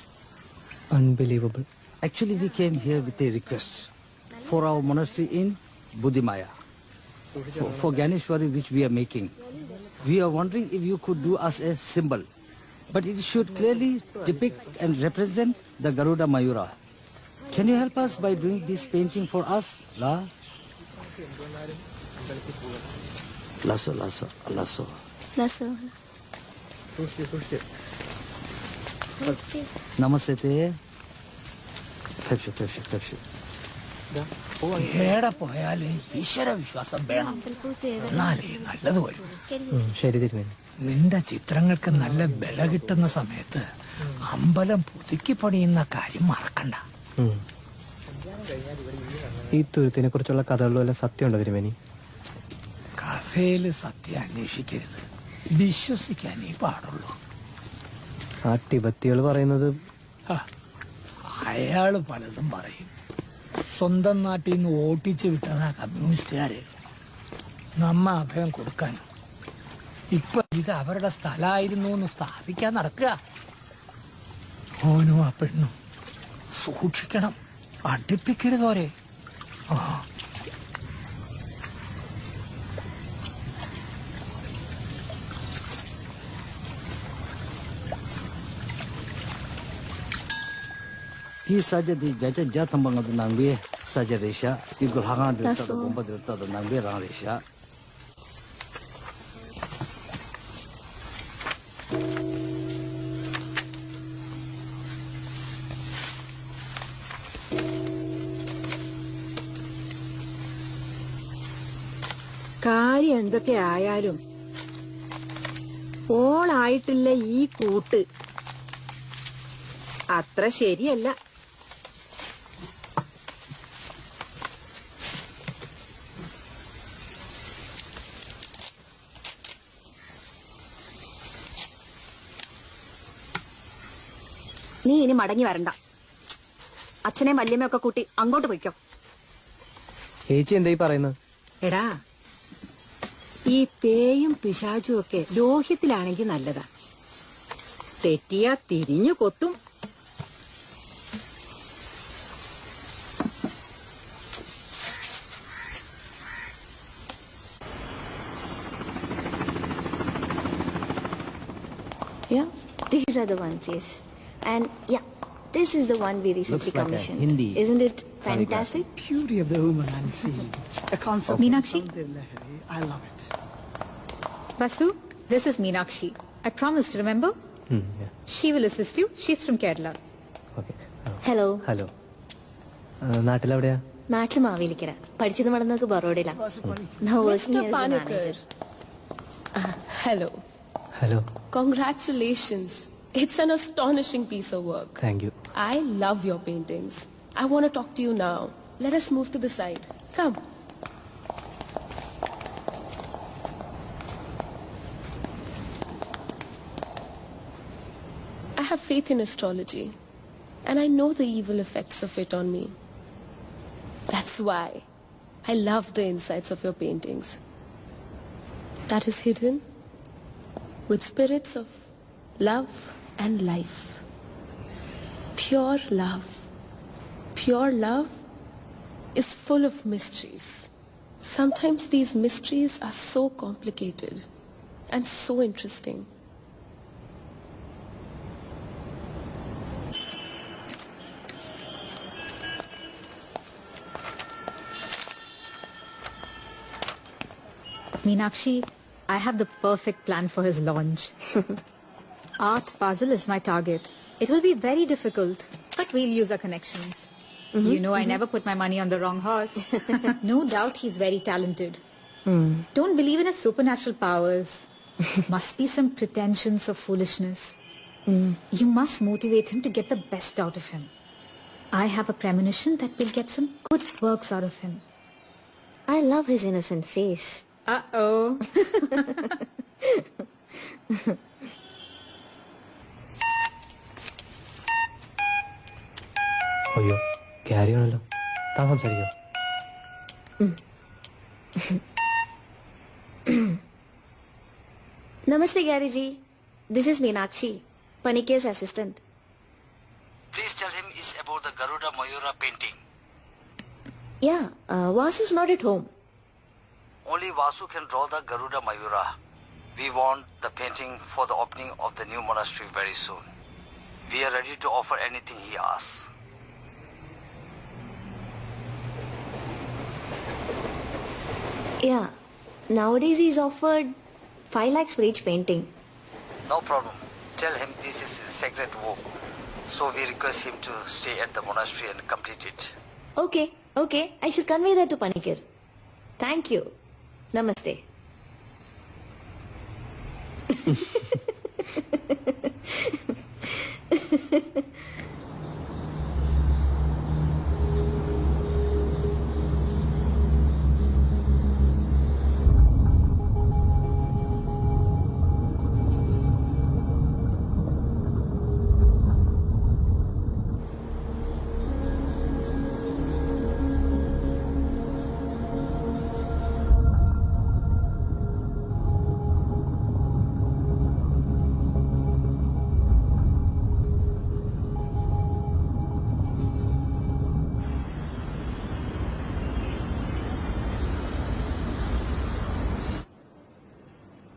Unbelievable. Actually, we came here with a request for our monastery in Buddhimaya, for Ganeshwari which we are making. We are wondering if you could do us a symbol, but it should clearly depict and represent the Garuda Mayura. Can you help us by doing this painting for us? Lasso. Namaste. Pepsi. ഏടെ പോയാലും ഈശ്വര വിശ്വാസം വേണം, എന്നാലേ നല്ലത് വരും. ശരി തിരുമേനി. നിന്റെ ചിത്രങ്ങൾക്ക് നല്ല ബല കിട്ടുന്ന സമയത്ത് അമ്പലം പുതുക്കി പണിയുന്ന കാര്യം മറക്കണ്ട. ഈ തുരുത്തിനെ കുറിച്ചുള്ള കഥകളിൽ വല്ല സത്യമുണ്ടോ തിരുമേനി? കഥയില് സത്യം അന്വേഷിക്കരുത്, വിശ്വസിക്കാനേ പാടുള്ളൂ. ആ ടിബത്തികൾ പറയുന്നത് അയാള് പലതും പറയും. സ്വന്തം നാട്ടിൽ നിന്ന് ഓട്ടിച്ചു വിട്ടതാ കമ്മ്യൂണിസ്റ്റുകാര് നമ്മ അഭയം കൊടുക്കാനും. ഇപ്പൊ ഇത് അവരുടെ സ്ഥലമായിരുന്നു എന്ന് സ്ഥാപിക്കാൻ നടക്കുക. ഓനും ആ പെണ്ണും സൂക്ഷിക്കണം, അടുപ്പിക്കരുതോരെ. He saja di jaja jatambang adu nangbe saja resha, di gulhanga dirta da bomba dirta da nangbe rang resha. കാര്യം എന്തൊക്കെ ആയാലും ഓളായിട്ടുള്ള ഈ കൂട്ട് അത്ര ശരിയല്ല. നീ ഇനി മടങ്ങി വരണ്ട. അച്ഛനെ വല്യമ്മയൊക്കെ കൂട്ടി അങ്ങോട്ട് പോയിക്കോ. ചേച്ചി എന്തായി പറയുന്നത്? എടാ, ഈ പേയും പിശാചും ഒക്കെ ലോഹ്യത്തിലാണെങ്കിൽ നല്ലതാ. തെറ്റിയാ തിരിഞ്ഞു കൊത്തും. Yeah, these are the ones, yes. And yeah, this is the one we recently commissioned. Hindi. Isn't it fantastic? Beauty of the woman unseen. A concept. Meenakshi. I love it. Vasu, this is Meenakshi. I promised, remember? Yeah. She will assist you. She's from Kerala. Okay. Hello. Hello. നാട്ടിലെവിടെയാ? നാട്ടിൽ മാവേലിക്കര. പഠിച്ചത് നടന്നത് ബറോഡയിലാണ്. Now working as a manager. Hello. Hello. Congratulations. It's an astonishing piece of work. Thank you. I love your paintings. I want to talk to you now. Let us move to the side. Come. I have faith in astrology, and I know the evil effects of it on me. That's why I love the insides of your paintings. That is hidden with spirits of love and life. Pure love. Pure love is full of mysteries. Sometimes these mysteries are so complicated and so interesting. Meenakshi, I have the perfect plan for his launch. Art Basel is my target. It will be very difficult, but we'll use our connections. You know I never put my money on the wrong horse. No doubt he's very talented. Don't believe in his supernatural powers. Must be some pretensions of foolishness. You must motivate him to get the best out of him. I have a premonition that we'll get some good works out of him. I love his innocent face. Uh-oh. അയ്യോ carry ആണല്ലോ, താൻ സംസാരിക്കോ? Namaste, Gary ji. This is Meenakshi, Panikir's assistant. Please tell him it's about the Garuda Mayura painting. Yeah, Vasu's not at home. Only Vasu can draw the Garuda Mayura. We want the painting for the opening of the new monastery very soon. We are ready to offer anything he asks. Yeah, nowadays he's offered 5 lakhs for each painting. No problem. Tell him this is his sacred work. So we request him to stay at the monastery and complete it. Okay. I should convey that to Panikir. Thank you. Namaste.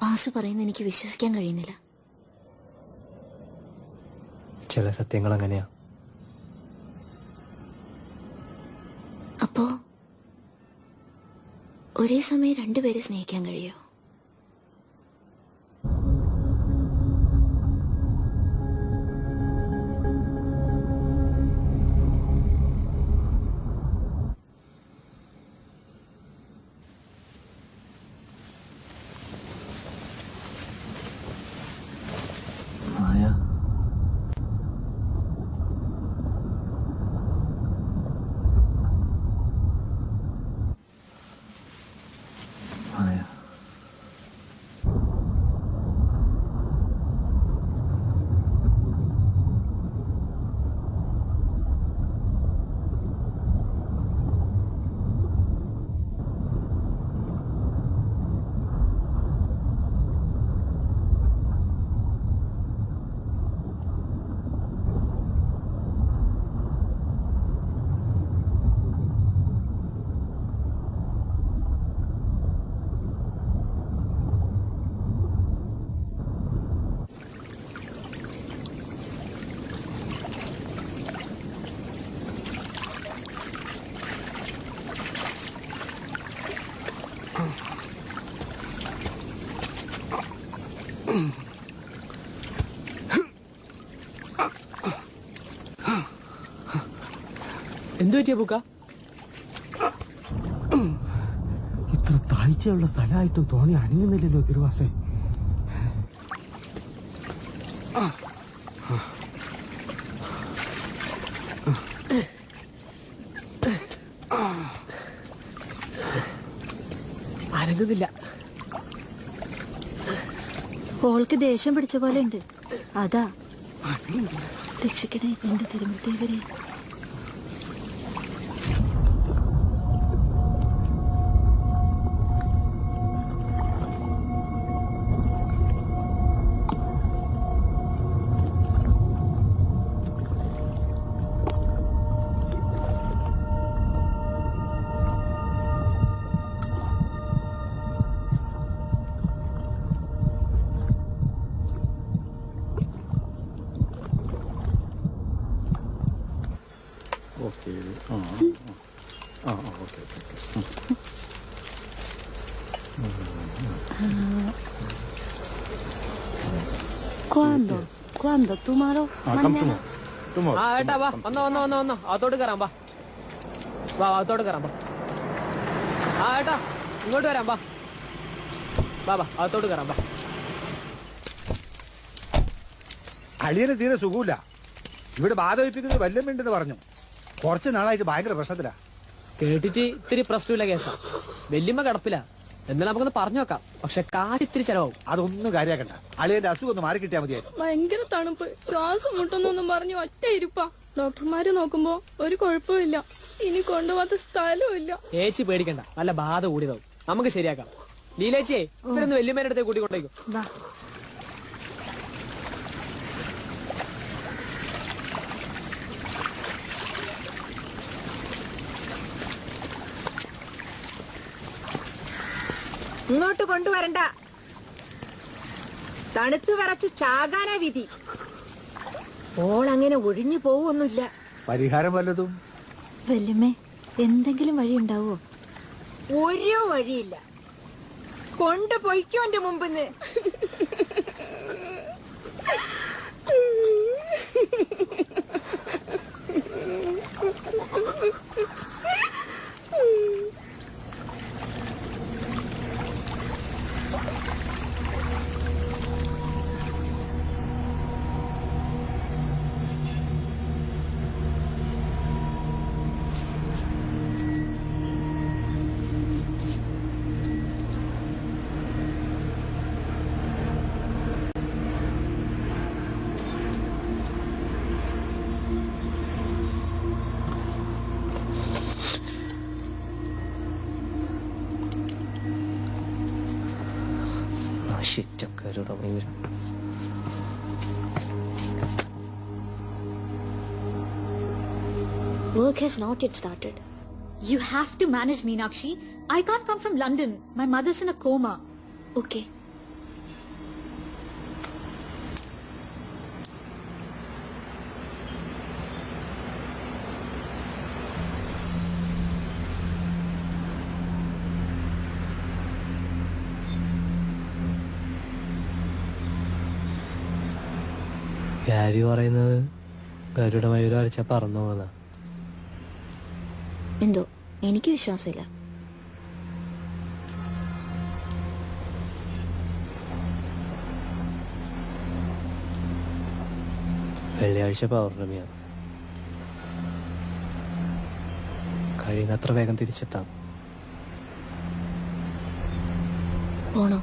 Vasu പറയുന്നത് എനിക്ക് വിശ്വസിക്കാൻ കഴിയുന്നില്ല. ചില സത്യങ്ങൾ അങ്ങനെയാ. അപ്പോ ഒരേ സമയം രണ്ടുപേരെ സ്നേഹിക്കാൻ കഴിയോ? എന്തു പറ്റിയ പൂക്ക? ഇത്ര താഴ്ചയുള്ള സ്ഥലമായിട്ടും തോണി അനങ്ങുന്നില്ലല്ലോ ഗിരുവാസേ. അനങ്ങുന്നില്ല. ഓൾക്ക് ദേഷ്യം പിടിച്ച പോലെ ഉണ്ട്. അതാ. രക്ഷിക്കണേ എന്റെ തിരുമൂർത്തിയവരെ. ¿Cuándo? ¿Tomorrow? ¿Mañana? ആ ഏട്ടാ വാ, വന്നോ അകത്തോട്ട് കയറാം. വാ അകത്തോട്ട് കയറാം. ആ ഏട്ടാ ഇങ്ങോട്ട് വരാം. വാ അകത്തോട്ട് കയറാം. അളിയന് തീരെ സുഖമില്ല. ഇവിടെ ബാധ വയ്പ്പിക്കുന്നത് വല്ലമുണ്ടെന്ന് പറഞ്ഞു. കുറച്ച് നാളായിട്ട് ഭയങ്കര പ്രശ്നത്തിലാ. കേട്ടിട്ട് ഇത്തിരി പ്രശ്നമില്ല കേസാ. വല്യമ്മ കിടപ്പില്ല. എന്നാലും നമുക്കൊന്ന് പറഞ്ഞു നോക്കാം. പക്ഷെ കാറ്റിത്തിരി ചെലവാകും. അതൊന്നും കാര്യാക്കണ്ട. അളിയന്റെ അസുഖം ഒന്ന് മാറി കിട്ടിയാൽ മതിയായിരുന്നു. ഭയങ്കര തണുപ്പ്, ശ്വാസം മുട്ടുന്നൊന്നും പറഞ്ഞു ഒറ്റ ഇരിപ്പാ. ഡോക്ടർമാര് നോക്കുമ്പോ ഒരു കുഴപ്പമില്ല. ഇനി കൊണ്ടുപോകാത്ത സ്ഥലവും ഇല്ല. ഏച്ചി പേടിക്കണ്ട, നല്ല ബാധ കൂടിയതാവും. നമുക്ക് ശരിയാക്കാം. ലീലേച്ചിയെ ഇവരൊന്ന് വല്യമ്മേന്റെ അടുത്ത് കൂട്ടിക്കൊണ്ടേക്കും. ഇങ്ങോട്ട് കൊണ്ടുവരണ്ട. തണുത്ത് വിറച്ച് ചാകാനാ വിധി. ഓളങ്ങനെ ഒഴിഞ്ഞു പോവൊന്നുമില്ല. പരിഹാരം വല്ലതും? വല്യമ്മേ, എന്തെങ്കിലും വഴി ഉണ്ടാവോ? ഒരു വഴിയില്ല. കൊണ്ടുപോയിക്കോ എന്റെ മുമ്പിന്ന്. Work has not yet started. You have to manage, Meenakshi. I can't come from London. My mother's in a coma. Okay. Gary പറയുന്നത് ഗരുഡമയൂരം അടിച്ചാൽ പറന്നു പോകുന്ന. എന്തോ എനിക്ക് വിശ്വാസമില്ല. വെള്ളിയാഴ്ച പൗർണമിയാണ്. കഴിയുന്നത്ര വേഗം തിരിച്ചെത്താം. പോണോ?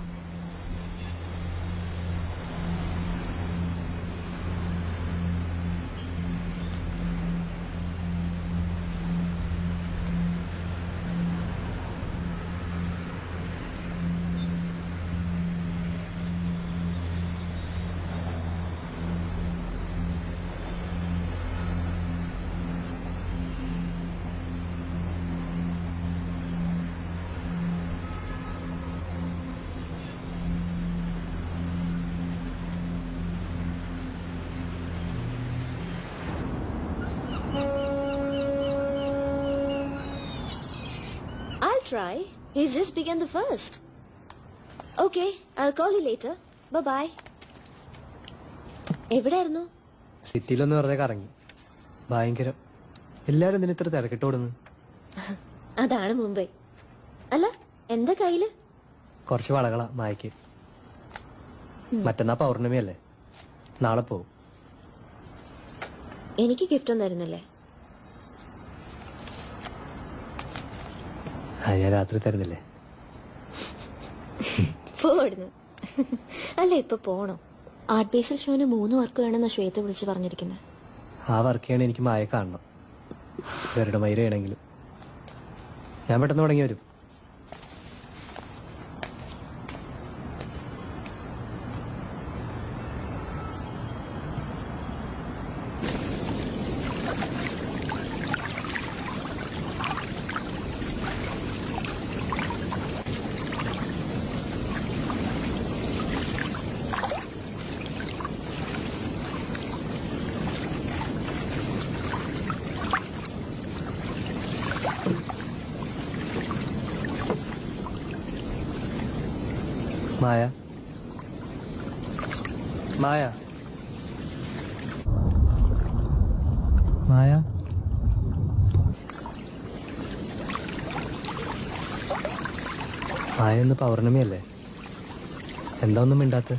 Try. He's just begun the first. Okay, I'll call you later. Bye-bye. എവിടെയായിരുന്നു? സിറ്റിയിലൊന്ന് വെറുതെ കറങ്ങി. ഭയങ്കരം. എല്ലാരും ഇതിന് ഇത്ര തിരക്കിട്ടോടുന്നു. അതാണ് മുംബൈ. അല്ല, എന്താ കയ്യില്? കുറച്ച് വളകളാ മായക്ക്. മറ്റന്നാ പൗർണമിയല്ലേ, നാളെ പോവും. എനിക്ക് ഗിഫ്റ്റ് ഒന്നും തരുന്നില്ലേ? ഞാൻ രാത്രി തരുന്നില്ലേ? പോടുന്നു. അല്ല, ഇപ്പൊ പോണോ? ആർട്ട് ബേസിൽ ഷോന് 3 വർക്ക് വേണമെന്ന ശ്വേത വിളിച്ച് പറഞ്ഞിരിക്കുന്നത്. ആ വർക്ക് ചെയ്യണ എനിക്ക് മായ കാണണം. ഗരുഡമയൂരം ആണെങ്കിലും ഞാൻ പെട്ടെന്ന് തുടങ്ങി വരും. മായ, മായ, മായ. മായ ഇന്ന് പൗർണമിയല്ലേ, എന്താ ഒന്നും മിണ്ടാത്ത?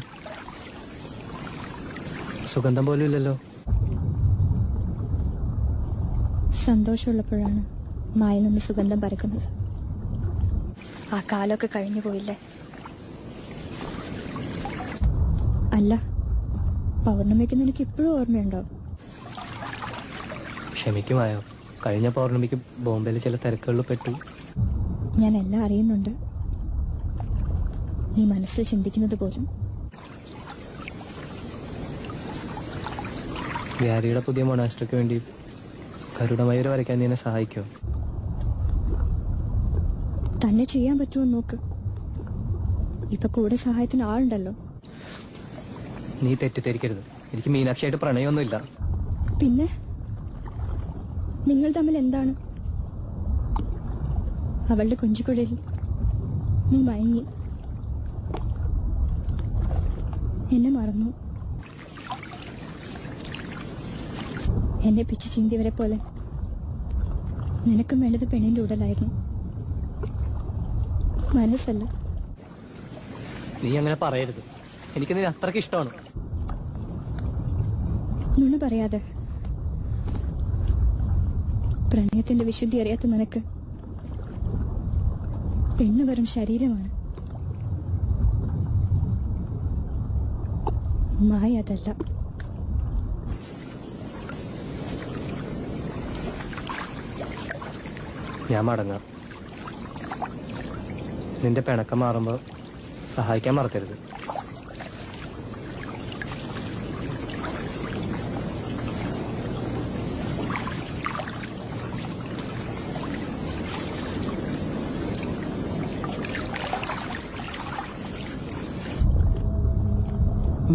സുഗന്ധം പോലും ഇല്ലല്ലോ. സന്തോഷമുള്ളപ്പോഴാണ് മായിൽ നിന്ന് സുഗന്ധം പരക്കുന്നത്. ആ കാലമൊക്കെ കഴിഞ്ഞു പോയില്ലേ? അല്ല, പൗർണമിക്ക് നിനക്ക് ഇപ്പോഴും ഓർമ്മയുണ്ടോ? ക്ഷമിക്കുമായോ? കഴിഞ്ഞ പൗർണമിക്ക് ബോംബെയിൽ ചില തിരക്കുകളിൽ പെട്ടു. ഞാൻ എല്ലാം അറിയുന്നുണ്ട്. നീ മനസ്സിൽ ചിന്തിക്കുന്നത് പോലും. വ്യാരിയുടെ പുതിയ മൊണാസ്ട്രിക്ക് വേണ്ടി ഗരുഡമയൂർ വരയ്ക്കാൻ നീ എന്നെ സഹായിക്കോ? തന്നെ ചെയ്യാൻ പറ്റുമോ നോക്ക്. ഇപ്പൊ കൂടെ സഹായത്തിന് ആളുണ്ടല്ലോ. നീ തെറ്റിദ്ധരിക്കരുത്. എനിക്ക് മീനാക്ഷിയായിട്ട് പ്രണയമൊന്നുമില്ല. പിന്നെ നിങ്ങൾ തമ്മിൽ എന്താണ്? അവളുടെ കൊഞ്ചുകുഴലിൽ നീ മയങ്ങി, എന്നെ മറന്നു. എന്നെ പിച്ചു ചിന്തിയവരെ പോലെ നിനക്കും വേണ്ടത് പെണ്ണിന്റെ ഉടലായിരുന്നു, മനസ്സല്ല. നീ അങ്ങനെ പറയരുത്. എനിക്ക് നിന്നെ അത്രയ്ക്ക് ഇഷ്ടമാണ്. നുണ പറയാതെ. പ്രണയത്തിന്റെ വിശുദ്ധി അറിയാത്ത നിനക്ക് പെണ്ണ് വെറും ശരീരമാണ്, മായ അതല്ല. ഞാൻ മടങ്ങാം. നിന്റെ പിണക്കം മാറുമ്പോൾ സഹായിക്കാൻ മറക്കരുത്.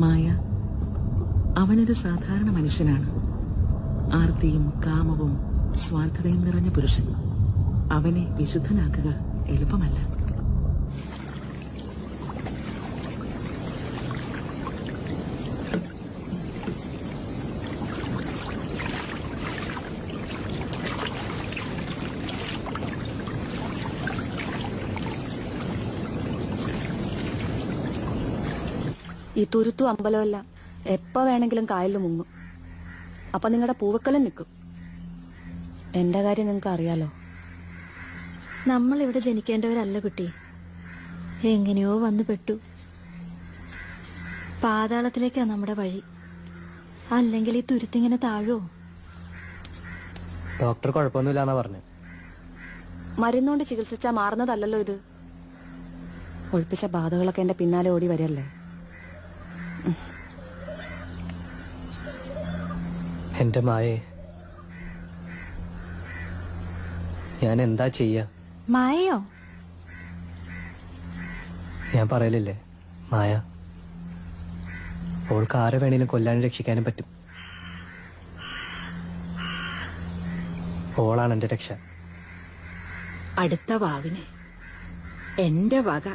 മായ അവനൊരു സാധാരണ മനുഷ്യനാണ്. ആർത്തിയും കാമവും സ്വാർത്ഥതയും നിറഞ്ഞ പുരുഷൻ. അവനെ വിശുദ്ധനാക്കുക എളുപ്പമല്ല. ഈ തുരുത്തു അമ്പലമല്ല എപ്പോ വേണമെങ്കിലും കായലിൽ മുങ്ങും. അപ്പൊ നിങ്ങളുടെ പൂവക്കലം നിൽക്കും. എന്റെ കാര്യം നിങ്ങൾക്ക് അറിയാലോ. നമ്മൾ ഇവിടെ ജനിക്കേണ്ടവരല്ല കുട്ടി. എങ്ങനെയോ വന്നു പെട്ടു. പാതാളത്തിലേക്കാ നമ്മുടെ വഴി. അല്ലെങ്കിൽ ഈ തുരുത്തിങ്ങനെ താഴോ? ഡോക്ടർ കുഴപ്പമൊന്നുമില്ലാന്നാ പറഞ്ഞു. മരുന്നുകൊണ്ട് ചികിത്സിച്ചാ മാറുന്നതല്ലല്ലോ ഇത്. ഒഴിപ്പിച്ച ബാധകളൊക്കെ എന്റെ പിന്നാലെ ഓടി വരല്ലേ. എന്റെ മായേ, ഞാൻ എന്താ ചെയ്യാ? മായയോ? ഞാൻ പറയലില്ലേ മായ, അവൾക്ക് ആരെ വേണേലും കൊല്ലാനും രക്ഷിക്കാനും പറ്റും. ഓളാണ് എന്റെ രക്ഷ. അടുത്ത വാവിന് എന്റെ വക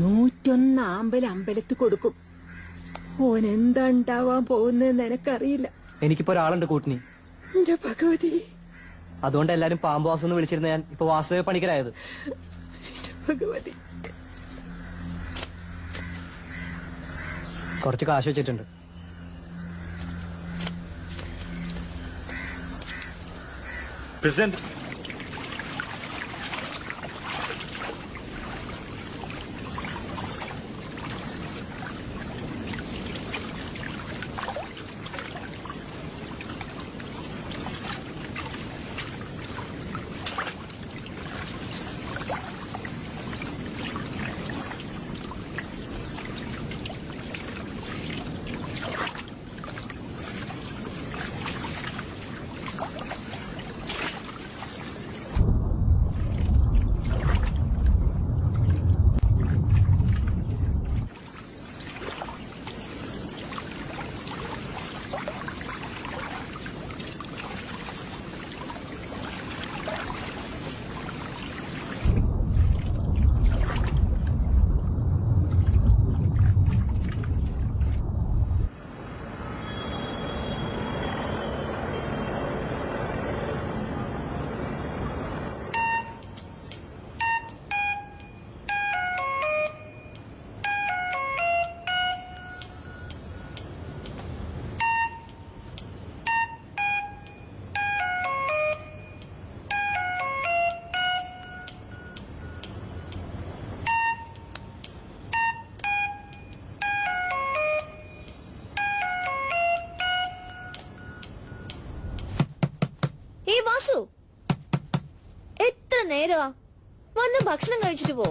101 ആമ്പൽ അമ്പലത്തിൽ കൊടുക്കും. ഓൻ എന്താ ഉണ്ടാവാൻ പോകുന്നതെന്ന് എനക്കറിയില്ല. എനിക്കിപ്പോ ഒരാളുണ്ട് കൂട്ടിനി. എന്റെ ഭഗവതി, അതുകൊണ്ട് എല്ലാരും പാമ്പ് എന്ന് വിളിച്ചിരുന്ന ഞാൻ ഇപ്പൊ വാസുദേവ പണിക്കരായത്. ഭഗവതി, കുറച്ച് കാശ് വെച്ചിട്ടുണ്ട്. Present. നേരമാ? വന്ന് ഭക്ഷണം കഴിച്ചിട്ട് പോ.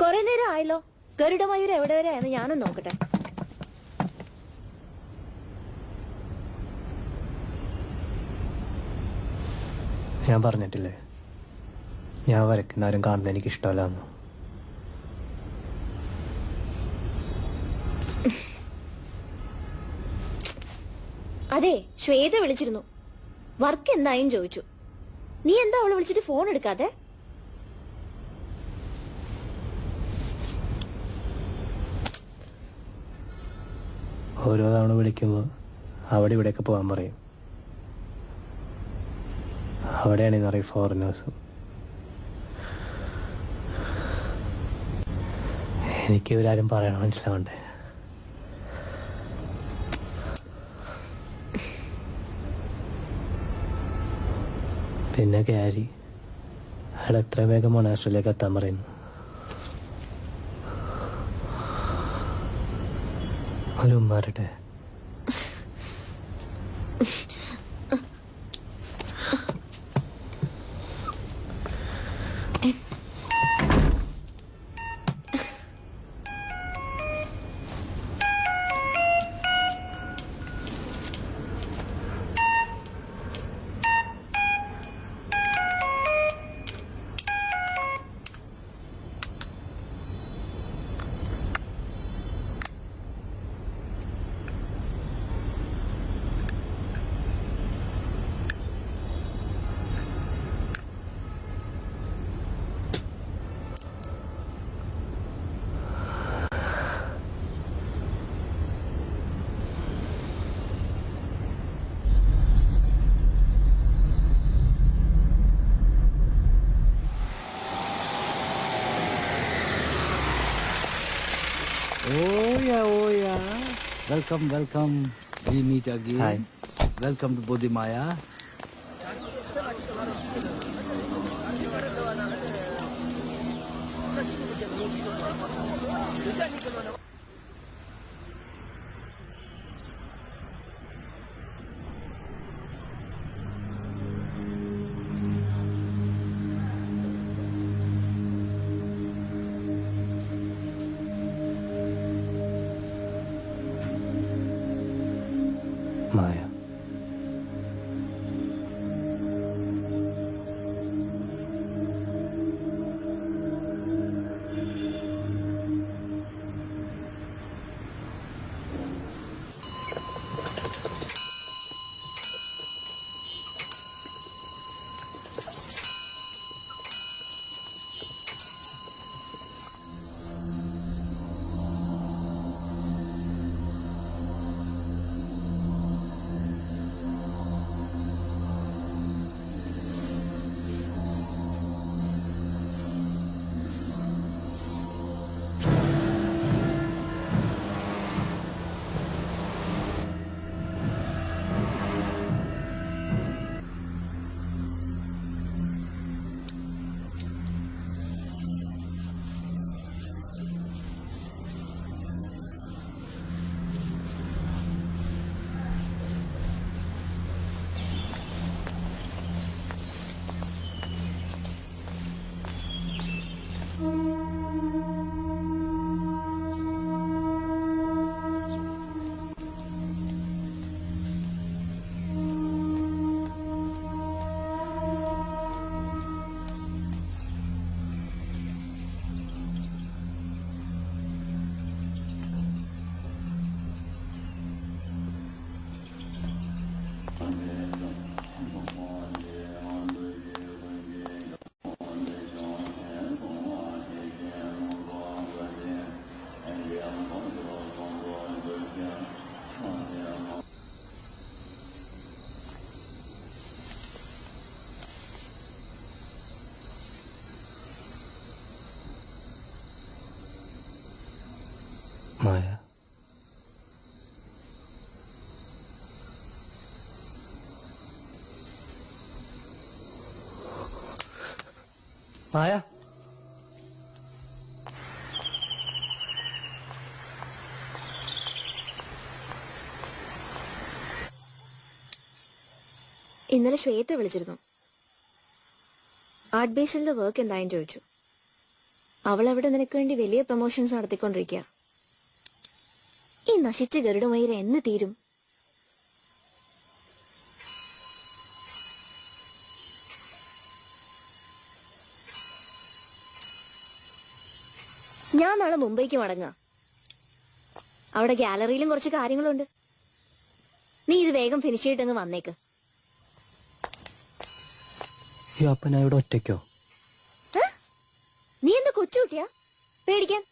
കൊറേ നേരം ആയല്ലോ. ഗരുഡമയൂർ എവിടെ വരെ ആയെന്ന് ഞാനും നോക്കട്ടെ. ഞാൻ പറഞ്ഞിട്ടില്ലേ, ഞാൻ വരയ്ക്കുന്നവരും കാണുന്നത് എനിക്ക് ഇഷ്ടമല്ലാന്ന്. അതെ, ശ്വേത വിളിച്ചിരുന്നു. വർക്ക് എന്തായും ചോദിച്ചു. നീ എന്താ അവളെ വിളിച്ചിട്ട് ഫോൺ എടുക്കാതെ? ഓരോ തവണ വിളിക്കുമ്പോൾ അവിടെ ഇവിടെയൊക്കെ പോകാൻ പറയും. അവിടെയാണ് നിറയെ ഫോറിനേഴ്സും. എനിക്ക് ഇവരാരും പറയണം, മനസ്സിലാവണ്ടേ? പിന്നെ ക്യാരി അയാൾ എത്രയും വേഗം മൊണാസ്ട്രിയിലേക്ക് എത്താൻ പറയുന്നു. ഒരു ഉമ്മാരുടെ Oh yeah. Welcome. We meet again. Hi. Welcome to Bodhimaya. മായ. മായ. മായ. ഇന്നലെ ശ്വേത വിളിച്ചിരുന്നു. ആർട്ട് ബേസിലെ വർക്ക് എന്തായും ചോദിച്ചു. അവൾ അവിടെ നിനക്ക് വേണ്ടി വലിയ പ്രൊമോഷൻസ് നടത്തിക്കൊണ്ടിരിക്കുക. ഈ നശിച്ച ഗരുഡമയിര എന്ന് തീരും? ഞാൻ നാളെ മുംബൈക്ക് മടങ്ങാം. അവിടെ ഗാലറിയിലും കുറച്ച് കാര്യങ്ങളുണ്ട്. നീ ഇത് വേഗം ഫിനിഷ് ചെയ്തിട്ടങ്ങ് വന്നേക്ക്. ഈ അപ്പനായോട് ഒറ്റയ്ക്കോ? നീ എന്താ കൊച്ചുകുട്ടിയാ പേടിക്കാൻ?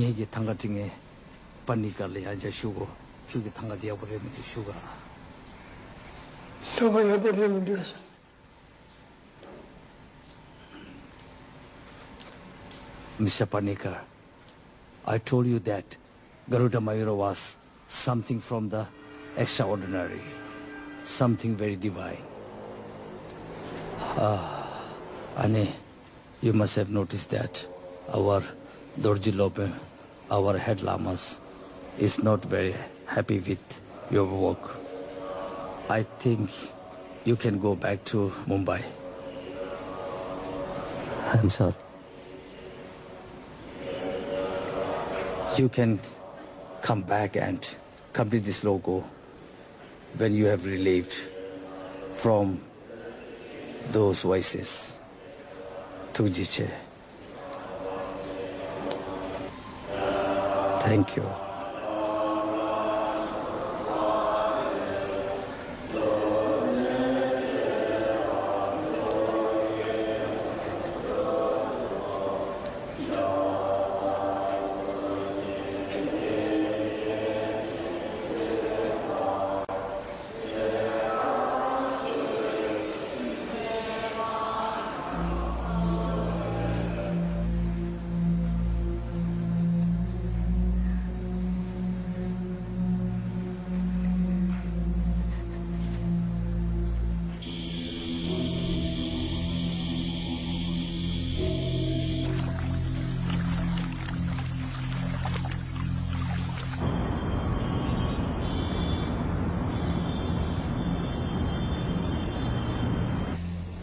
Nyegi tanga tinge panika le anja shugo kyugi tanga dia bore me shuga to ba ya bore me dia. Mr. Panikar, I told you that Garuda Mayura was something from the extraordinary, something very divine. Ane, you must have noticed that our Dorji Lope, our head lamas, is not very happy with your work. I think you can go back to Mumbai. I'm sorry. You can come back and complete this logo when you have relieved from those voices. Tujiche. Thank you.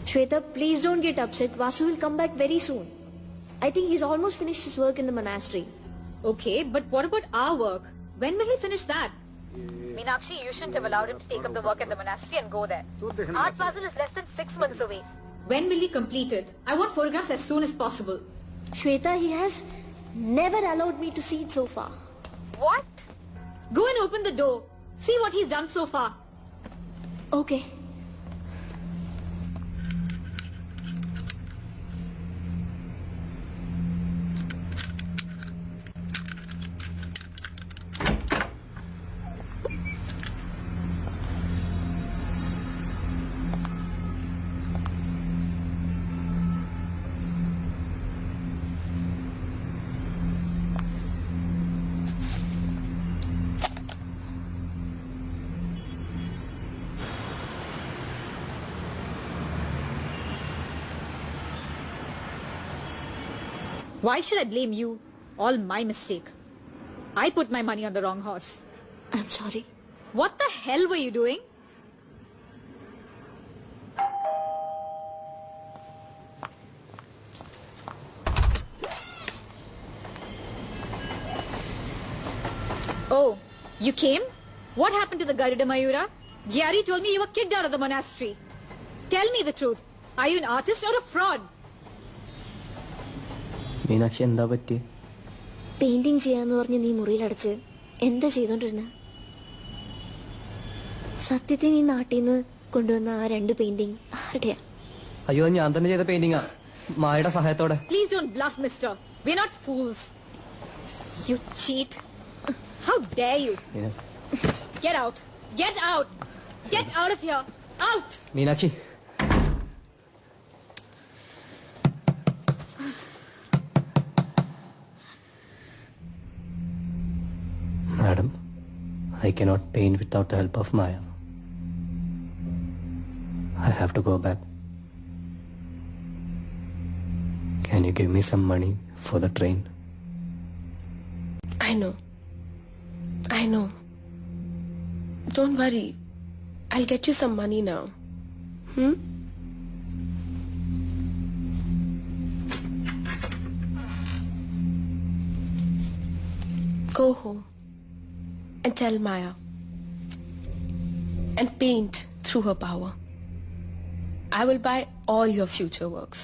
Shweta, please don't get upset. Vasu will come back very soon. I think he's almost finished his work in the monastery. Okay, but what about our work? When will he finish that? Meenakshi, you shouldn't have allowed him to take up the work at the monastery and go there. Art Basel is less than 6 months away. When will he complete it? I want photographs as soon as possible. Shweta, he has never allowed me to see it so far. What? Go and open the door. See what he's done so far. Okay. Why should I blame you? All my mistake. I put my money on the wrong horse. I'm sorry. What the hell were you doing? Oh, you came? What happened to the Garuda Mayura? Gyari told me you were kicked out of the monastery. Tell me the truth. Are you an artist or a fraud? Meenakshi എന്താ പറ്റി? Painting ചെയ്യാന്ന് പറഞ്ഞ് നീ മുറിയിലടച്ച് എന്താ ചെയ്തോണ്ടിരുന്ന? സത്യത്തിൽ നീ നാട്ടിൽ നിന്ന് കൊണ്ടുവന്ന ആ 2 പെയിന്റിംഗ് ആരുടെയാ? അയ്യോ, ഞാൻ തന്നെ ചെയ്ത പെയിന്റിങ്ങാ, മായയുടെ സഹായത്തോടെ. Please don't bluff, mister. We're not fools. You cheat. How dare you? Get out. Get out. Get out of here. Out. Meenakshi, Madam, I cannot paint without the help of Maya. I have to go back. Can you give me some money for the train? I know. Don't worry. I'll get you some money now. Go home and tell Maya and paint through her power. I will buy all your future works.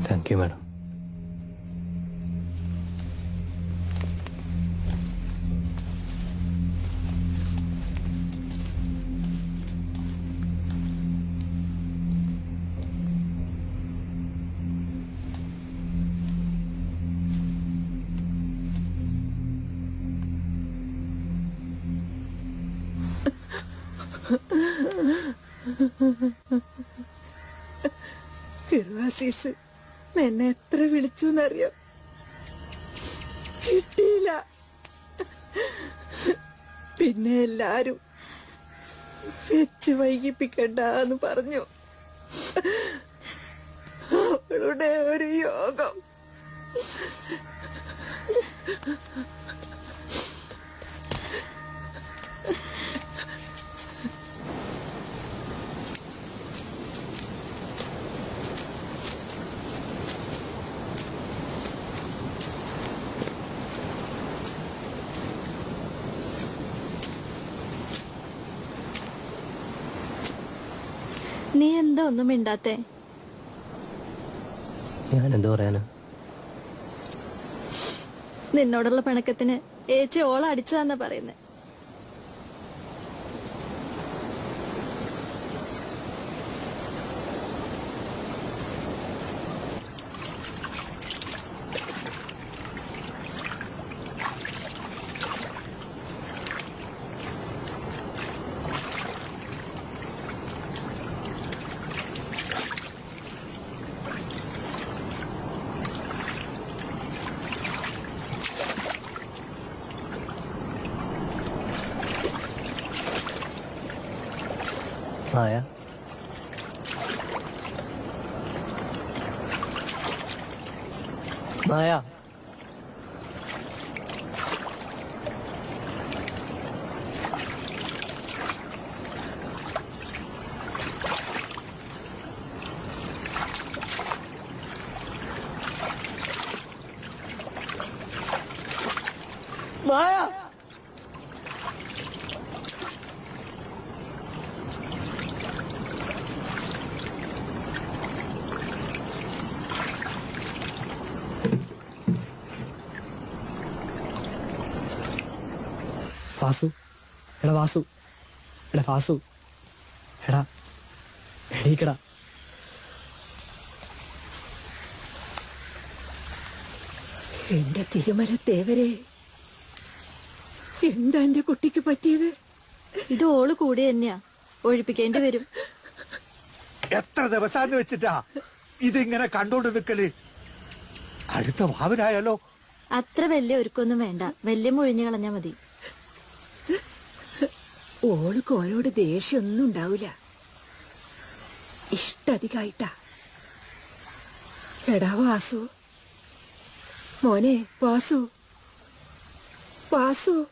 Thank you, madam. ഗിർവാസീസ് എന്നെ എത്ര വിളിച്ചു എന്നറിയാം, കിട്ടിയില്ല. പിന്നെ എല്ലാരും വെച്ച് വൈകിപ്പിക്കണ്ടെന്ന് പറഞ്ഞു. അവളുടെ ഒരു യോഗം. നീ എന്താ ഒന്നും മിണ്ടാത്തെ? ഞാൻ എന്താ പറയാനാ? നിന്നോടുള്ള പിണക്കത്തിന് ഏച്ചി ഓള അടിച്ചതാന്നാ പറയുന്നേ. Maya? Maya? Maya! വാസു, എടാ വാസു, എടാ വാസു, എടാ എടീക്കടാ. എന്റെ തിരുമലത്തേവരെ, എന്താ എന്റെ കുട്ടിക്ക് പറ്റിയത്? ഇത് ഓള് കൂടി തന്നെയാ, ഒഴിപ്പിക്കേണ്ടി വരും. എത്ര ദിവസാന്ന് വെച്ചിട്ടാ ഇതിങ്ങനെ കണ്ടോണ്ട് നിക്കല്? അടുത്ത ഭാവനായാലോ? അത്ര വലിയ ഒരുക്കൊന്നും വേണ്ട, വലിയ മുഴിഞ്ഞു കളഞ്ഞാ മതി. ഓൾക്ക് ഓരോട് ദേഷ്യമൊന്നും ഉണ്ടാവില്ല. ഇഷ്ടധികായിട്ടാ. എടാ വാസു, മോനെ വാസു, വാസു.